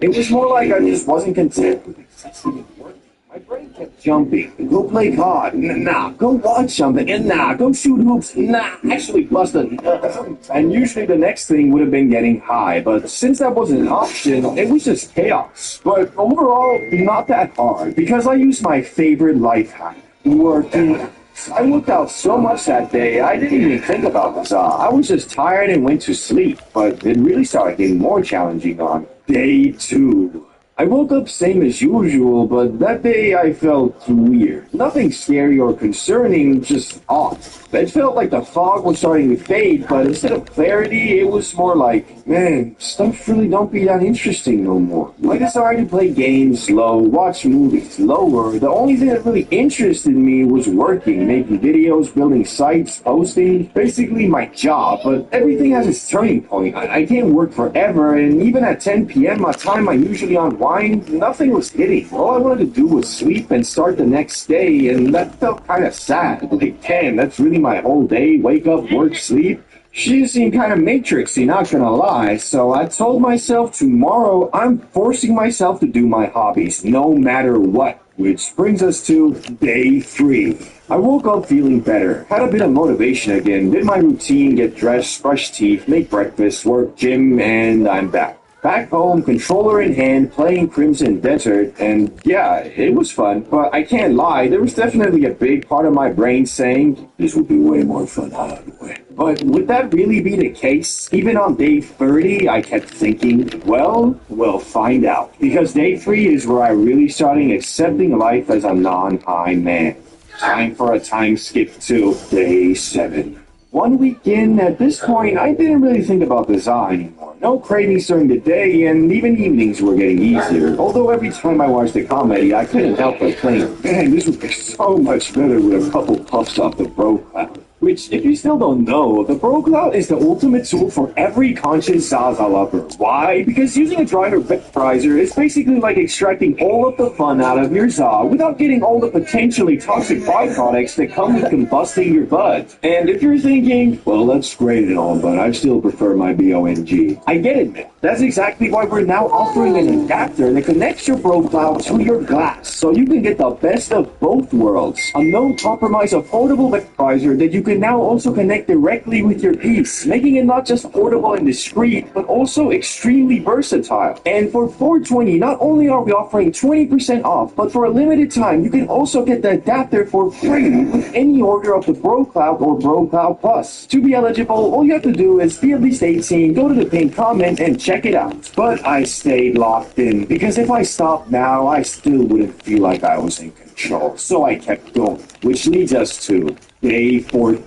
[SPEAKER 8] it was more like I just wasn't content with existing at work. My brain kept jumping. Go play COD. Nah. Go watch something. And nah. Go shoot hoops. Nah. Actually bust a nut. And usually the next thing would have been getting high. But since that wasn't an option, it was just chaos. But overall, not that hard. Because I used my favorite life hack. Working. I worked out so much that day, I didn't even think about this. I was just tired and went to sleep, but it really started getting more challenging on day 2. I woke up same as usual, but that day I felt weird. Nothing scary or concerning, just off. It felt like the fog was starting to fade, but instead of clarity, it was more like, man, stuff really don't be that interesting no more. I decided to play games slow, watch movies lower. The only thing that really interested me was working, making videos, building sites, posting, basically my job, but everything has its turning point. I can't work forever, and even at 10 p.m., my time I usually unwind, nothing was hitting. All I wanted to do was sleep and start the next day, and that felt kind of sad. Like, damn, that's really my whole day, wake up, work, sleep. She seemed kind of matrixy, not gonna lie, so I told myself tomorrow I'm forcing myself to do my hobbies, no matter what. Which brings us to day 3. I woke up feeling better, had a bit of motivation again, did my routine, get dressed, brush teeth, make breakfast, work, gym, and I'm back. Back home, controller in hand, playing Crimson Desert, and yeah, it was fun, but I can't lie, there was definitely a big part of my brain saying, this would be way more fun hard way. But would that really be the case? Even on day 30, I kept thinking, well, we'll find out. Because day 3 is where I really started accepting life as a non-high man. Time for a time skip to day 7. 1 week in, at this point, I didn't really think about the Za anymore. No cravings during the day, and even evenings were getting easier. Although every time I watched a comedy, I couldn't help but think, man, this would be so much better with a couple puffs off the bro cloud. Which, if you still don't know, the Bro Cloud is the ultimate tool for every conscious Zaza lover. Why? Because using a dryer vaporizer is basically like extracting all of the fun out of your Za without getting all the potentially toxic byproducts that come with combusting your bud. And if you're thinking, well, that's great and all, but I still prefer my BONG. I get it, man. That's exactly why we're now offering an adapter that connects your Bro Cloud to your glass, so you can get the best of both worlds. A no-compromise affordable vaporizer that you can now also connect directly with your piece, making it not just portable and discreet, but also extremely versatile. And for $420, not only are we offering 20% off, but for a limited time, you can also get the adapter for free with any order of the Bro Cloud or Bro Cloud Plus. To be eligible, all you have to do is be at least 18, go to the pinned comment, and check it out. But I stayed locked in, because if I stopped now, I still wouldn't feel like I was in control. So I kept going, which leads us to day 14.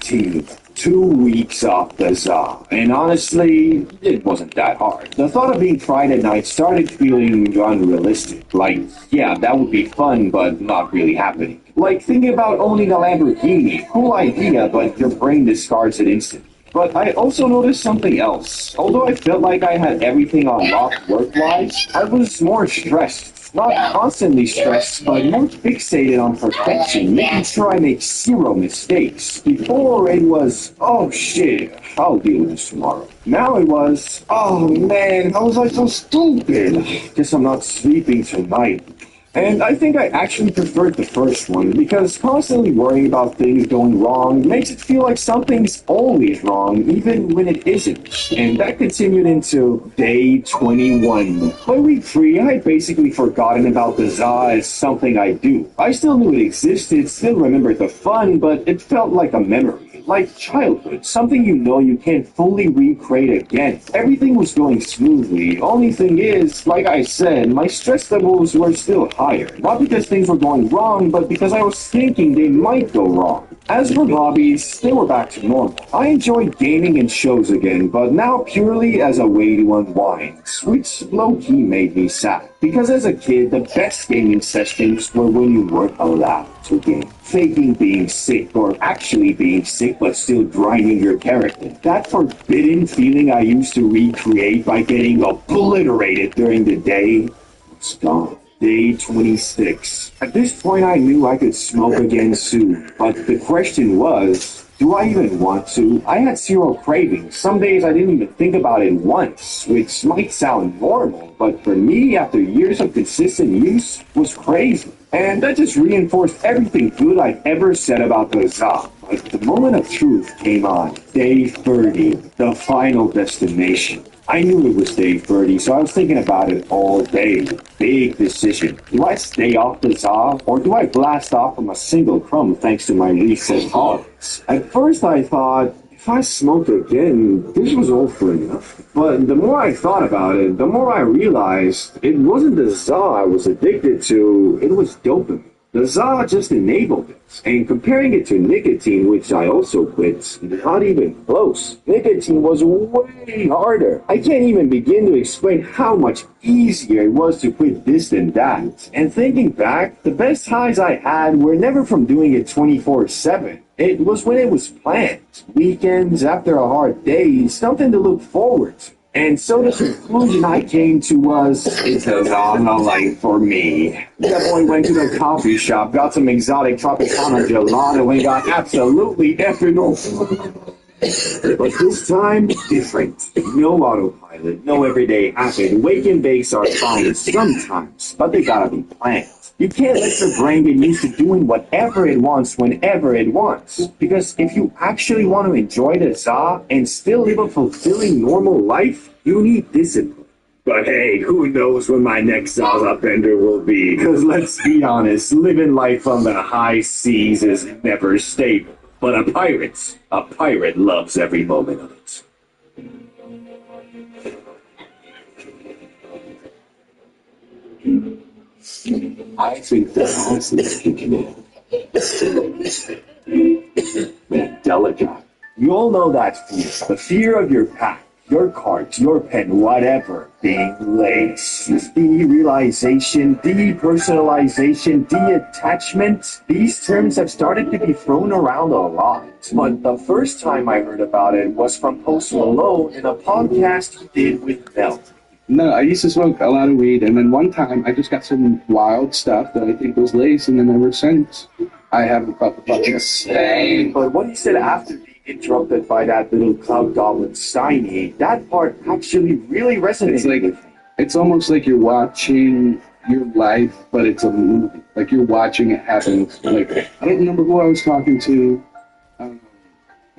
[SPEAKER 8] 2 weeks off the Za. And honestly, it wasn't that hard. The thought of being fried at night started feeling unrealistic. Like, yeah, that would be fun, but not really happening. Like thinking about owning a Lamborghini. Cool idea, but your brain discards it instantly. But I also noticed something else. Although I felt like I had everything on lock work-wise, I was more stressed. Not constantly stressed, but more fixated on perfection, making sure I make 0 mistakes. Before it was, oh shit, I'll deal with this tomorrow. Now it was, oh man, how was I so stupid? Guess I'm not sleeping tonight. And I think I actually preferred the first one because constantly worrying about things going wrong makes it feel like something's always wrong, even when it isn't. And that continued into day 21. By week 3, I had basically forgotten about the za as something I do. I still knew it existed, still remembered the fun, but it felt like a memory. Like childhood, something you know you can't fully recreate again. Everything was going smoothly. Only thing is, like I said, my stress levels were still higher. Not because things were going wrong, but because I was thinking they might go wrong. As for hobbies, they were back to normal. I enjoyed gaming and shows again, but now purely as a way to unwind, which low-key made me sad. Because as a kid, the best gaming sessions were when you weren't allowed to game. Faking being sick or actually being sick but still grinding your character. That forbidden feeling I used to recreate by getting obliterated during the day was gone. Day 26. At this point I knew I could smoke again soon, but the question was, do I even want to? I had zero cravings. Some days I didn't even think about it once, which might sound normal, but for me, after years of consistent use, was crazy. And that just reinforced everything good I'd ever said about the za. But the moment of truth came on. Day 30, the final destination. I knew it was day 30, so I was thinking about it all day. Big decision. Do I stay off the za, or do I blast off from a single crumb thanks to my recent holidays? At first I thought, if I smoked again, this was all for enough. But the more I thought about it, the more I realized it wasn't the za I was addicted to, it was dopamine. The za just enabled it. And comparing it to nicotine, which I also quit, not even close. Nicotine was way harder. I can't even begin to explain how much easier it was to quit this than that. And thinking back, the best highs I had were never from doing it 24/7. It was when it was planned. Weekends, after a hard day, something to look forward to. And so the conclusion I came to was, it's a Zana life for me. That boy went to the coffee shop, got some exotic Tropicana gelato, and got absolutely effing off. But this time, different. No autopilot, no everyday habit. Wake and bakes are fine sometimes, but they gotta be planned. You can't let your brain get used to doing whatever it wants whenever it wants. Because if you actually want to enjoy the za and still live a fulfilling normal life, you need discipline. But hey, who knows when my next Zaza bender will be? Because let's be honest, living life on the high seas is never stable. But a pirate loves every moment of it. I think that honestly kicking in. Mandela. You all know that fear. The fear of your pack, your cards, your pen, whatever, being laced. Derealization, depersonalization, de-attachment. These terms have started to be thrown around a lot. But the first time I heard about it was from Post Malone in a podcast he did with Mel.
[SPEAKER 9] No, I used to smoke a lot of weed, and then one time I just got some wild stuff that I think was lace, and then ever since I haven't felt the fucking same.
[SPEAKER 8] But what he said after being interrupted by that little cloud goblin Steiny, that part actually really resonated with me.
[SPEAKER 9] It's almost like you're watching your life, but it's a movie. Like you're watching it happen. Like, I don't remember who I was talking to,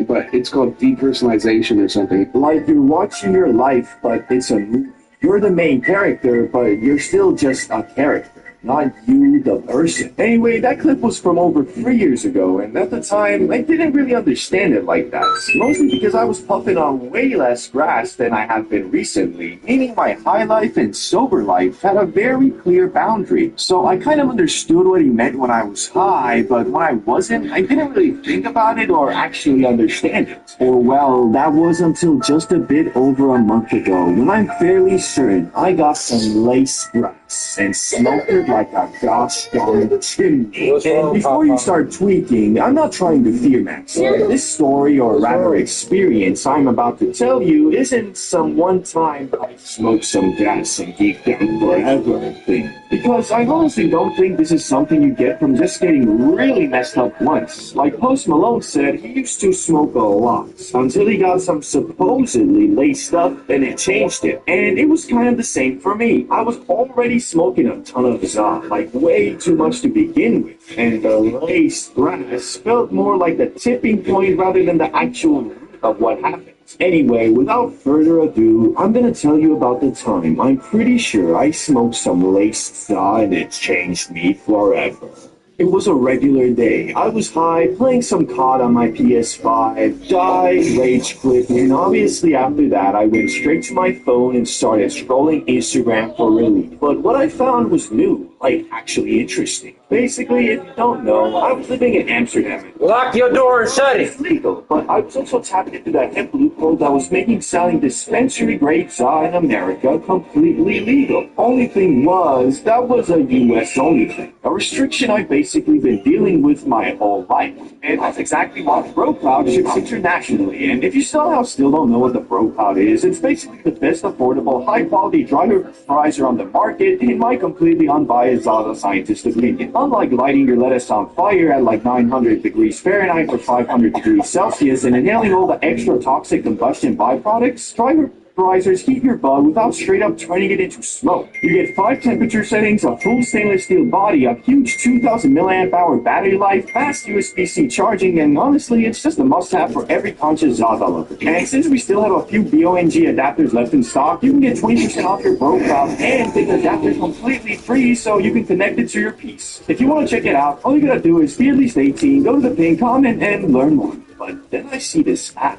[SPEAKER 9] but it's called depersonalization or something.
[SPEAKER 8] Like you're watching your life, but it's a movie. You're the main character, but you're still just a character, not you, the person. Anyway, that clip was from over 3 years ago, and at the time, I didn't really understand it like that. Mostly because I was puffing on way less grass than I have been recently, meaning my high life and sober life had a very clear boundary. So I kind of understood what he meant when I was high, but when I wasn't, I didn't really think about it or actually understand it. Or well, that was until just a bit over a month ago, when I'm fairly certain I got some lace grass and smoked it like a gosh darn chimney. And before you start tweaking, I'm not trying to fear max. This story, or rather experience I'm about to tell you, isn't some one-time I smoked some gas and geeked out forever thing. Because I honestly don't think this is something you get from just getting really messed up once. Like Post Malone said, he used to smoke a lot until he got some supposedly laced stuff, and it changed it. And it was kind of the same for me. I was already smoking a ton of za, like way too much to begin with, and the laced grass felt more like the tipping point rather than the actual root of what happened. Anyway, without further ado, I'm gonna tell you about the time I'm pretty sure I smoked some laced za and it changed me forever. It was a regular day. I was high, playing some COD on my PS5, died, rage quit, and obviously after that I went straight to my phone and started scrolling Instagram for relief. But what I found was new, like actually interesting. Basically, if you don't know, I was living in Amsterdam.
[SPEAKER 10] Lock your door and shut it.
[SPEAKER 8] It's legal, but I was also tapped into that hemp loophole that was making selling dispensary-grade za in America completely legal. Only thing was, that was a US only thing. A restriction I've basically been dealing with my whole life. And that's exactly why Bro Cloud ships internationally. And if you somehow still don't know what the Bro Cloud is, it's basically the best affordable, high-quality driver vaporizer on the market, in my completely unbiased Zaza scientist opinion. Unlike lighting your lettuce on fire at like 900 degrees Fahrenheit or 500 degrees Celsius and inhaling all the extra toxic combustion byproducts, driver vaporizers heat your bud without straight up turning it into smoke. You get 5 temperature settings, a full stainless steel body, a huge 2000 milliamp hour battery life, fast USB-C charging, and honestly, it's just a must-have for every conscious Zaza lover. And since we still have a few BONG adapters left in stock, you can get 20% off your Bro Cloud and get the adapter completely free so you can connect it to your piece. If you want to check it out, all you gotta do is be at least 18, go to the pin, comment, and learn more. But then I see this ad,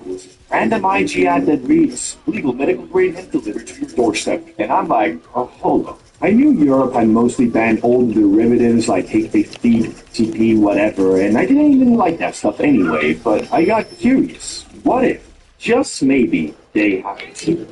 [SPEAKER 8] random IG ad that reads, legal medical grade hemp delivered to your doorstep. And I'm like, oh, hold up. I knew Europe had mostly banned old derivatives like H50, TP, whatever, and I didn't even like that stuff anyway, but I got curious. What if, just maybe, they have TP?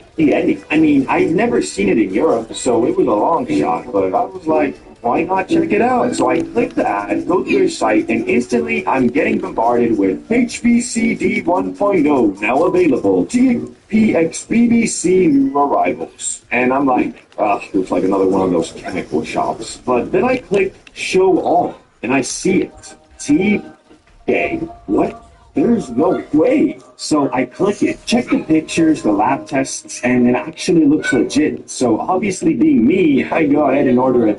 [SPEAKER 8] I mean, I've never seen it in Europe, so it was a long shot, but I was like, why not check it out? So I click the ad, go to their site, and instantly I'm getting bombarded with HBCD 1.0 now available, TPXBBC new arrivals. And I'm like, looks like another one of those chemical shops. But then I click show all, and I see it. TK. What? There's no way. So I click it, check the pictures, the lab tests, and it actually looks legit. So obviously being me, I go ahead and order a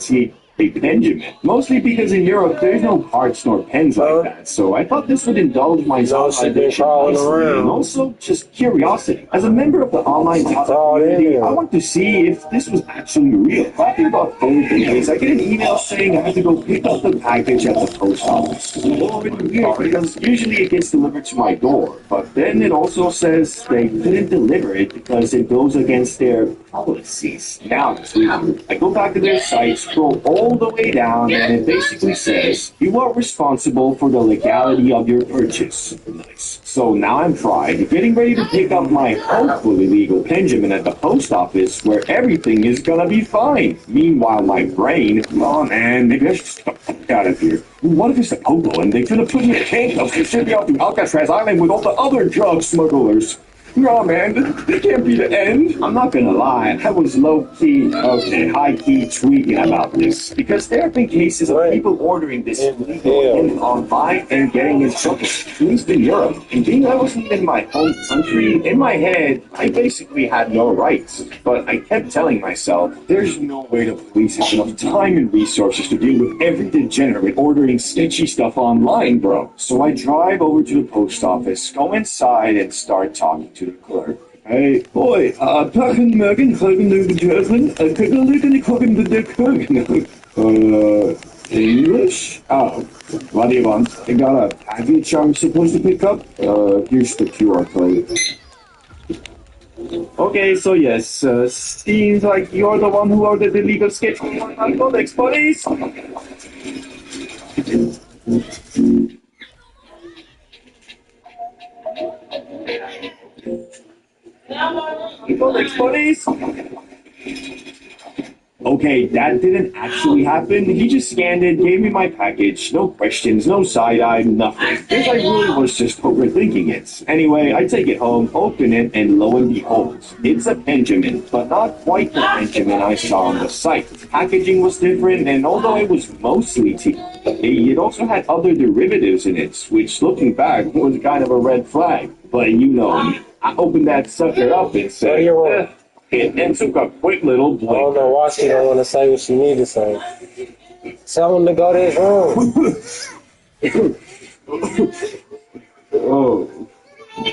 [SPEAKER 8] Benjamin. Mostly because in Europe there's no parts nor pens like that, so I thought this would indulge my Zaza addiction nicely, and also just curiosity. As a member of the online Zaza community, I want to see if this was actually real. After about 4 days, I get an email saying I have to go pick up the package at the post office. It's already weird because usually it gets delivered to my door, but then it also says they couldn't deliver it because it goes against their policies. Now, I go back to their site, scroll all the way down, and it basically says, you are responsible for the legality of your purchase. Nice. So now I'm fried, getting ready to pick up my hopefully legal Benjamin at the post office where everything is gonna be fine. Meanwhile, my brain, oh man, maybe I should just get the fuck out of here. What if it's the Popo and they're gonna put me in handcuffs and ship me out to Alcatraz Island with all the other drug smugglers? No, man, this can't be the end. I'm not gonna lie, I was low-key, high-key tweaking about this. Because there have been cases of people ordering this illegal online and getting in trouble, at least in Europe. And being I wasn't even in my home country, in my head, I basically had no rights. But I kept telling myself, there's no way the police have enough time and resources to deal with every degenerate ordering sketchy stuff online, bro. So I drive over to the post office, go inside, and start talking to the clerk. Hey, boy, pakken merken, kreuken de dürfen, kukken kokken de kukken. English? Oh, what do you want? I got a package I'm supposed to pick up. Here's the QR code. Okay, so yes, seems like you're the one who ordered the legal sketch from my codex, police. Police. Okay, that didn't actually happen. He just scanned it, gave me my package. No questions, no side-eye, nothing. Because I really was just overthinking it. Anyway, I take it home, open it, and lo and behold, it's a Benjamin, but not quite the Benjamin I saw on the site. The packaging was different, and although it was mostly tea, it also had other derivatives in it, which looking back was kind of a red flag. But you know me. I opened that sucker up and said, and took a quick little
[SPEAKER 5] I don't
[SPEAKER 8] blink.
[SPEAKER 5] know why she don't want to say what she need to say. Tell him to go to his room.
[SPEAKER 8] Oh,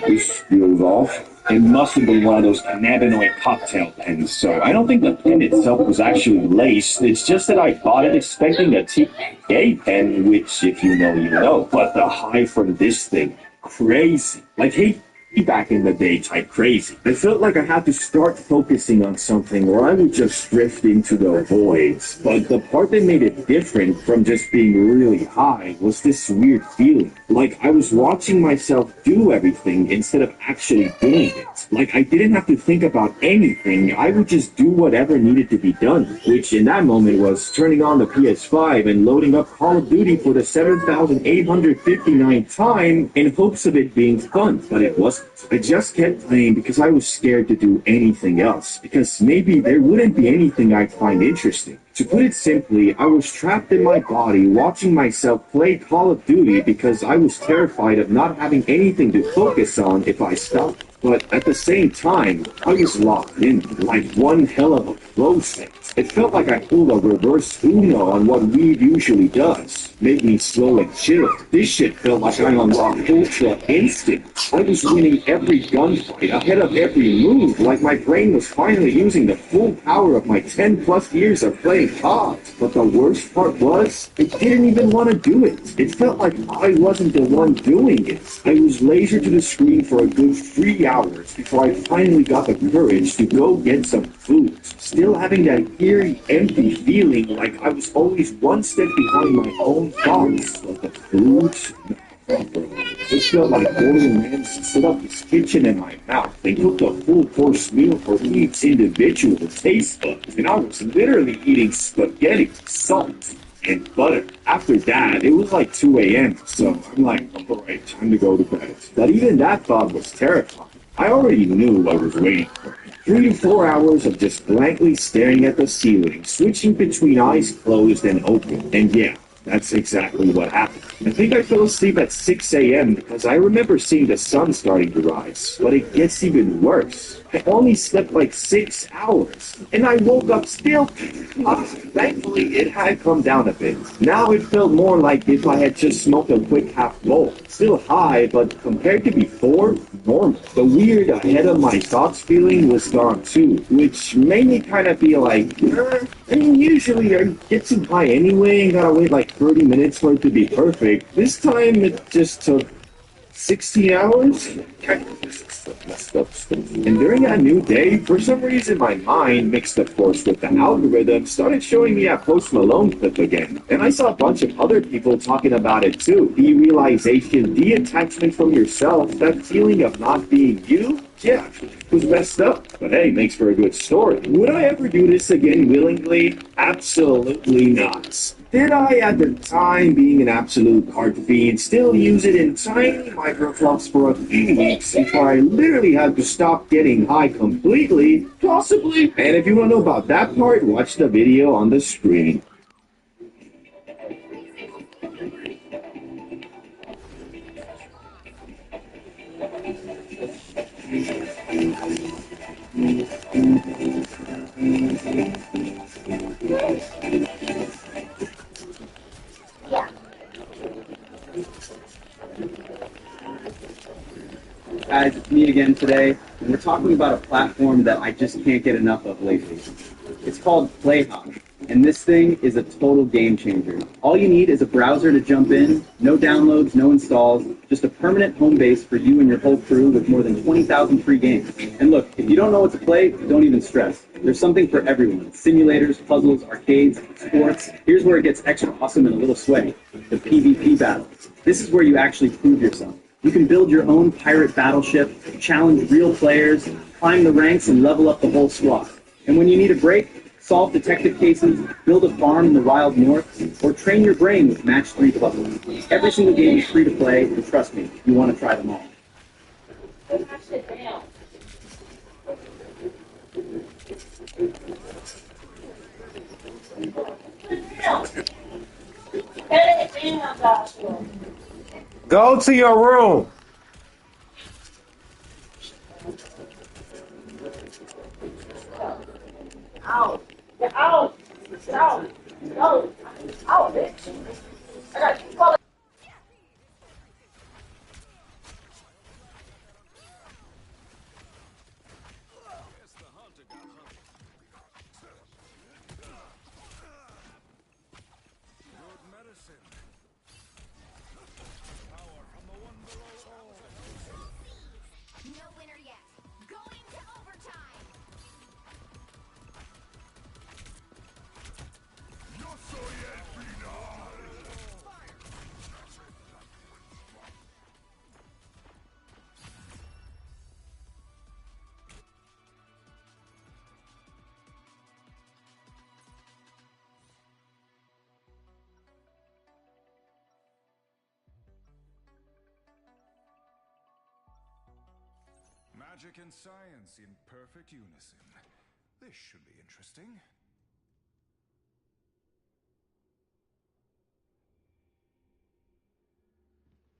[SPEAKER 8] this feels off. It must have been one of those cannabinoid cocktail pens, so I don't think the pen itself was actually laced. It's just that I bought it expecting a TPA pen, which, if you know, you know. But the high from this thing, crazy. Like, hey, back in the day type crazy. I felt like I had to start focusing on something or I would just drift into the voids. But the part that made it different from just being really high was this weird feeling. Like I was watching myself do everything instead of actually doing it. Like I didn't have to think about anything. I would just do whatever needed to be done. Which in that moment was turning on the PS5 and loading up Call of Duty for the 7,859th time in hopes of it being fun. But it wasn't. I just kept playing because I was scared to do anything else, because maybe there wouldn't be anything I'd find interesting. To put it simply, I was trapped in my body watching myself play Call of Duty because I was terrified of not having anything to focus on if I stopped. But at the same time, I was locked in, like one hell of a flow state. It felt like I pulled a reverse Uno on what weed usually does. Made me slow and chill. This shit felt like I unlocked ultra instinct. I was winning every gunfight, ahead of every move, like my brain was finally using the full power of my 10 plus years of playing COD. But the worst part was, it didn't even want to do it. It felt like I wasn't the one doing it. I was lasered to the screen for a good 3 hours before I finally got the courage to go get some food. Still having that eerie, empty feeling like I was always one step behind my own thoughts. But the food? It felt like Gordon Ramsay set up his kitchen in my mouth. They cooked a full course meal for each individual taste buds, and I was literally eating spaghetti, salt, and butter. After that, it was like 2 a.m., so I'm like, alright, time to go to bed. But even that thought was terrifying. I already knew what was waiting for me. 3 to 4 hours of just blankly staring at the ceiling, switching between eyes closed and open. And yeah, that's exactly what happened. I think I fell asleep at 6 a.m. because I remember seeing the sun starting to rise. But it gets even worse. I only slept like 6 hours, and I woke up still. Thankfully, it had come down a bit. Now it felt more like if I had just smoked a quick half bowl. Still high, but compared to before, normal. The weird ahead of my thoughts feeling was gone too, which made me kind of feel like, I mean, usually I get too high anyway and gotta wait like 30 minutes for it to be perfect. This time it just took 16 hours? Messed up stuff. And during that new day, for some reason my mind, mixed of course with the algorithm, started showing me that Post Malone clip again. And I saw a bunch of other people talking about it too. Derealization, detachment from yourself, that feeling of not being you. Yeah, it was messed up, but hey, makes for a good story. Would I ever do this again willingly? Absolutely not. Did I, at the time, being an absolute cart fiend, still use it in tiny microflops for a few weeks before I literally had to stop getting high completely? Possibly. And if you want to know about that part, watch the video on the screen.
[SPEAKER 10] Guys, it's me again today, and we're talking about a platform that I just can't get enough of lately. It's called Playhawk, and this thing is a total game changer. All you need is a browser to jump in, no downloads, no installs, just a permanent home base for you and your whole crew with more than 20,000 free games. And look, if you don't know what to play, don't even stress. There's something for everyone. Simulators, puzzles, arcades, sports. Here's where it gets extra awesome and a little sweaty. The PvP battles. This is where you actually prove yourself. You can build your own pirate battleship, challenge real players, climb the ranks, and level up the whole squad. And when you need a break, solve detective cases, build a farm in the wild north, or train your brain with match 3 puzzles. Every single game is free to play, and trust me, you want to try them all.
[SPEAKER 5] Go to your room.
[SPEAKER 11] Magic and science in perfect unison. This should be interesting.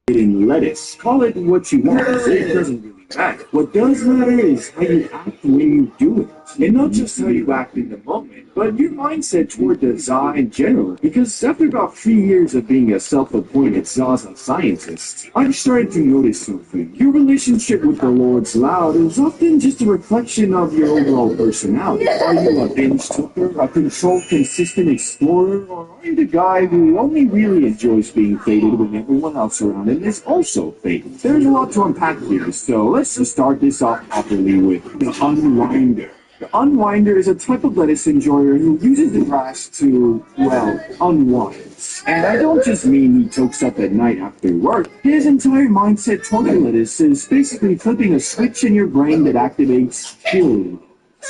[SPEAKER 8] In lettuce. Call it what you want. It doesn't really matter. What does matter is how you act when you do it. And not just how you act in the moment, but your mindset toward design in general. Because after about 3 years of being a self-appointed Zaza scientist, I've started to notice something. Your relationship with the Lord's Loud is often just a reflection of your overall personality. Are you a binge taker, a controlled, consistent explorer, or are you the guy who only really enjoys being faded when everyone else around him is also faded? There's a lot to unpack here, so let's just start this off properly with the Unwinder. The Unwinder is a type of lettuce enjoyer who uses the grass to, well, unwind. And I don't just mean he tokes up at night after work. His entire mindset toward the lettuce is basically flipping a switch in your brain that activates chill.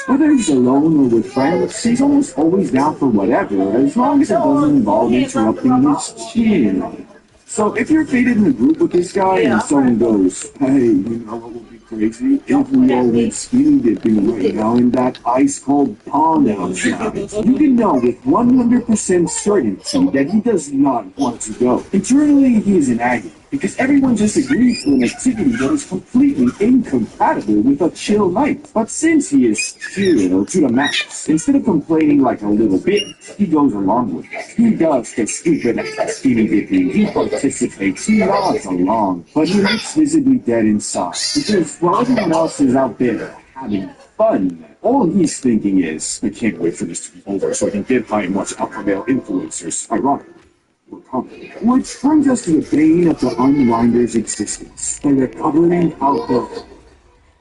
[SPEAKER 8] Whether he's alone or with friends, he's almost always down for whatever, as long as it doesn't involve interrupting his chill. So if you're faded in a group with this guy and someone goes, hey, you know what would be crazy? If we all went skinny dipping right now in that ice-cold pond outside. You can know with 100% certainty that he does not want to go. Internally, he is in agony, because everyone just agrees to an activity that is completely incompatible with a chill night. But since he is chill to the max, instead of complaining like a little bit, he goes along with it. He does the stupid skinny dipping, he participates, he nods along, but he looks visibly dead inside. Because while everyone else is out there having fun, all he's thinking is, I can't wait for this to be over so I can get high and watch alpha male influencers. Ironic. Which brings us to the bane of the Unwinder's existence, the recovering alcohol.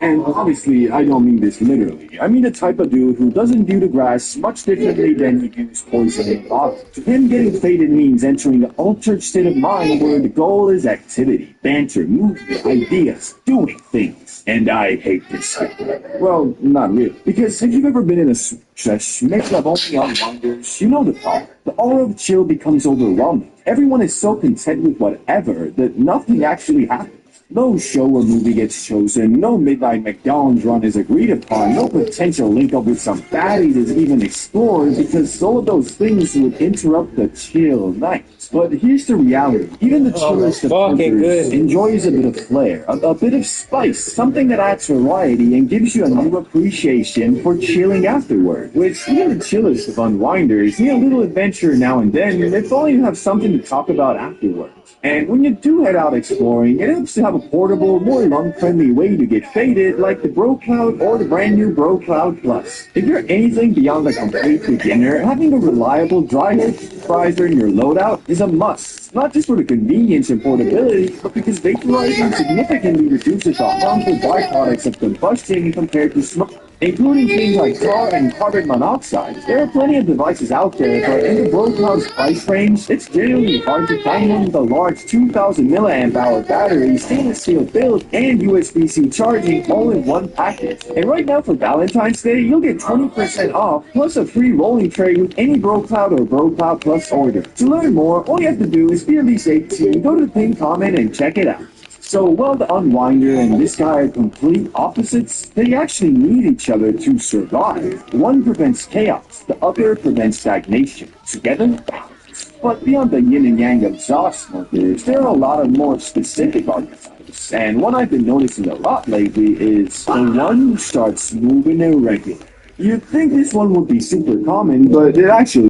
[SPEAKER 8] And obviously, I don't mean this literally. I mean the type of dude who doesn't view the grass much differently than he views poison in a bottle. To him, getting faded means entering an altered state of mind where the goal is activity, banter, movement, ideas, doing things. And I hate this shit. Well, not really. Because if you've ever been in a stretch made of only unwinders, you know the problem. The aura of chill becomes overwhelming. Everyone is so content with whatever that nothing actually happens. No show or movie gets chosen, no midnight McDonald's run is agreed upon, no potential link up with some baddies is even explored because all of those things would interrupt the chill night. But here's the reality. Even the chillest of hunters enjoys a bit of flair, a bit of spice, something that adds variety and gives you a new appreciation for chilling afterward. Which even the chillest of unwinders need a little adventure now and then, if only you have something to talk about afterwards. And when you do head out exploring, it helps to have a portable, more lung-friendly way to get faded, like the Bro Cloud or the brand new Bro Cloud Plus. If you're anything beyond a complete beginner, having a reliable dry head vaporizer in your loadout is a must. Not just for the convenience and portability, but because vaporizing significantly reduces the harmful byproducts of combustion compared to smoke, including things like tar and carbon monoxide. There are plenty of devices out there, but in the Bro Cloud's price range, it's genuinely hard to find one with a large 2,000 milliamp hour battery, stainless steel build, and USB-C charging all in one package. And right now for Valentine's Day, you'll get 20% off, plus a free rolling tray with any Bro Cloud or Bro Cloud Plus order. To learn more, all you have to do is be at least 18, go to the pinned comment and check it out. So while the Unwinder and this guy are complete opposites, they actually need each other to survive. One prevents chaos, the other prevents stagnation. Together, balance. But beyond the yin and yang of Zoss smokers, there are a lot of more specific archetypes. And one I've been noticing a lot lately is the one who starts moving irregular.
[SPEAKER 4] You'd think this one would be super common, but it actually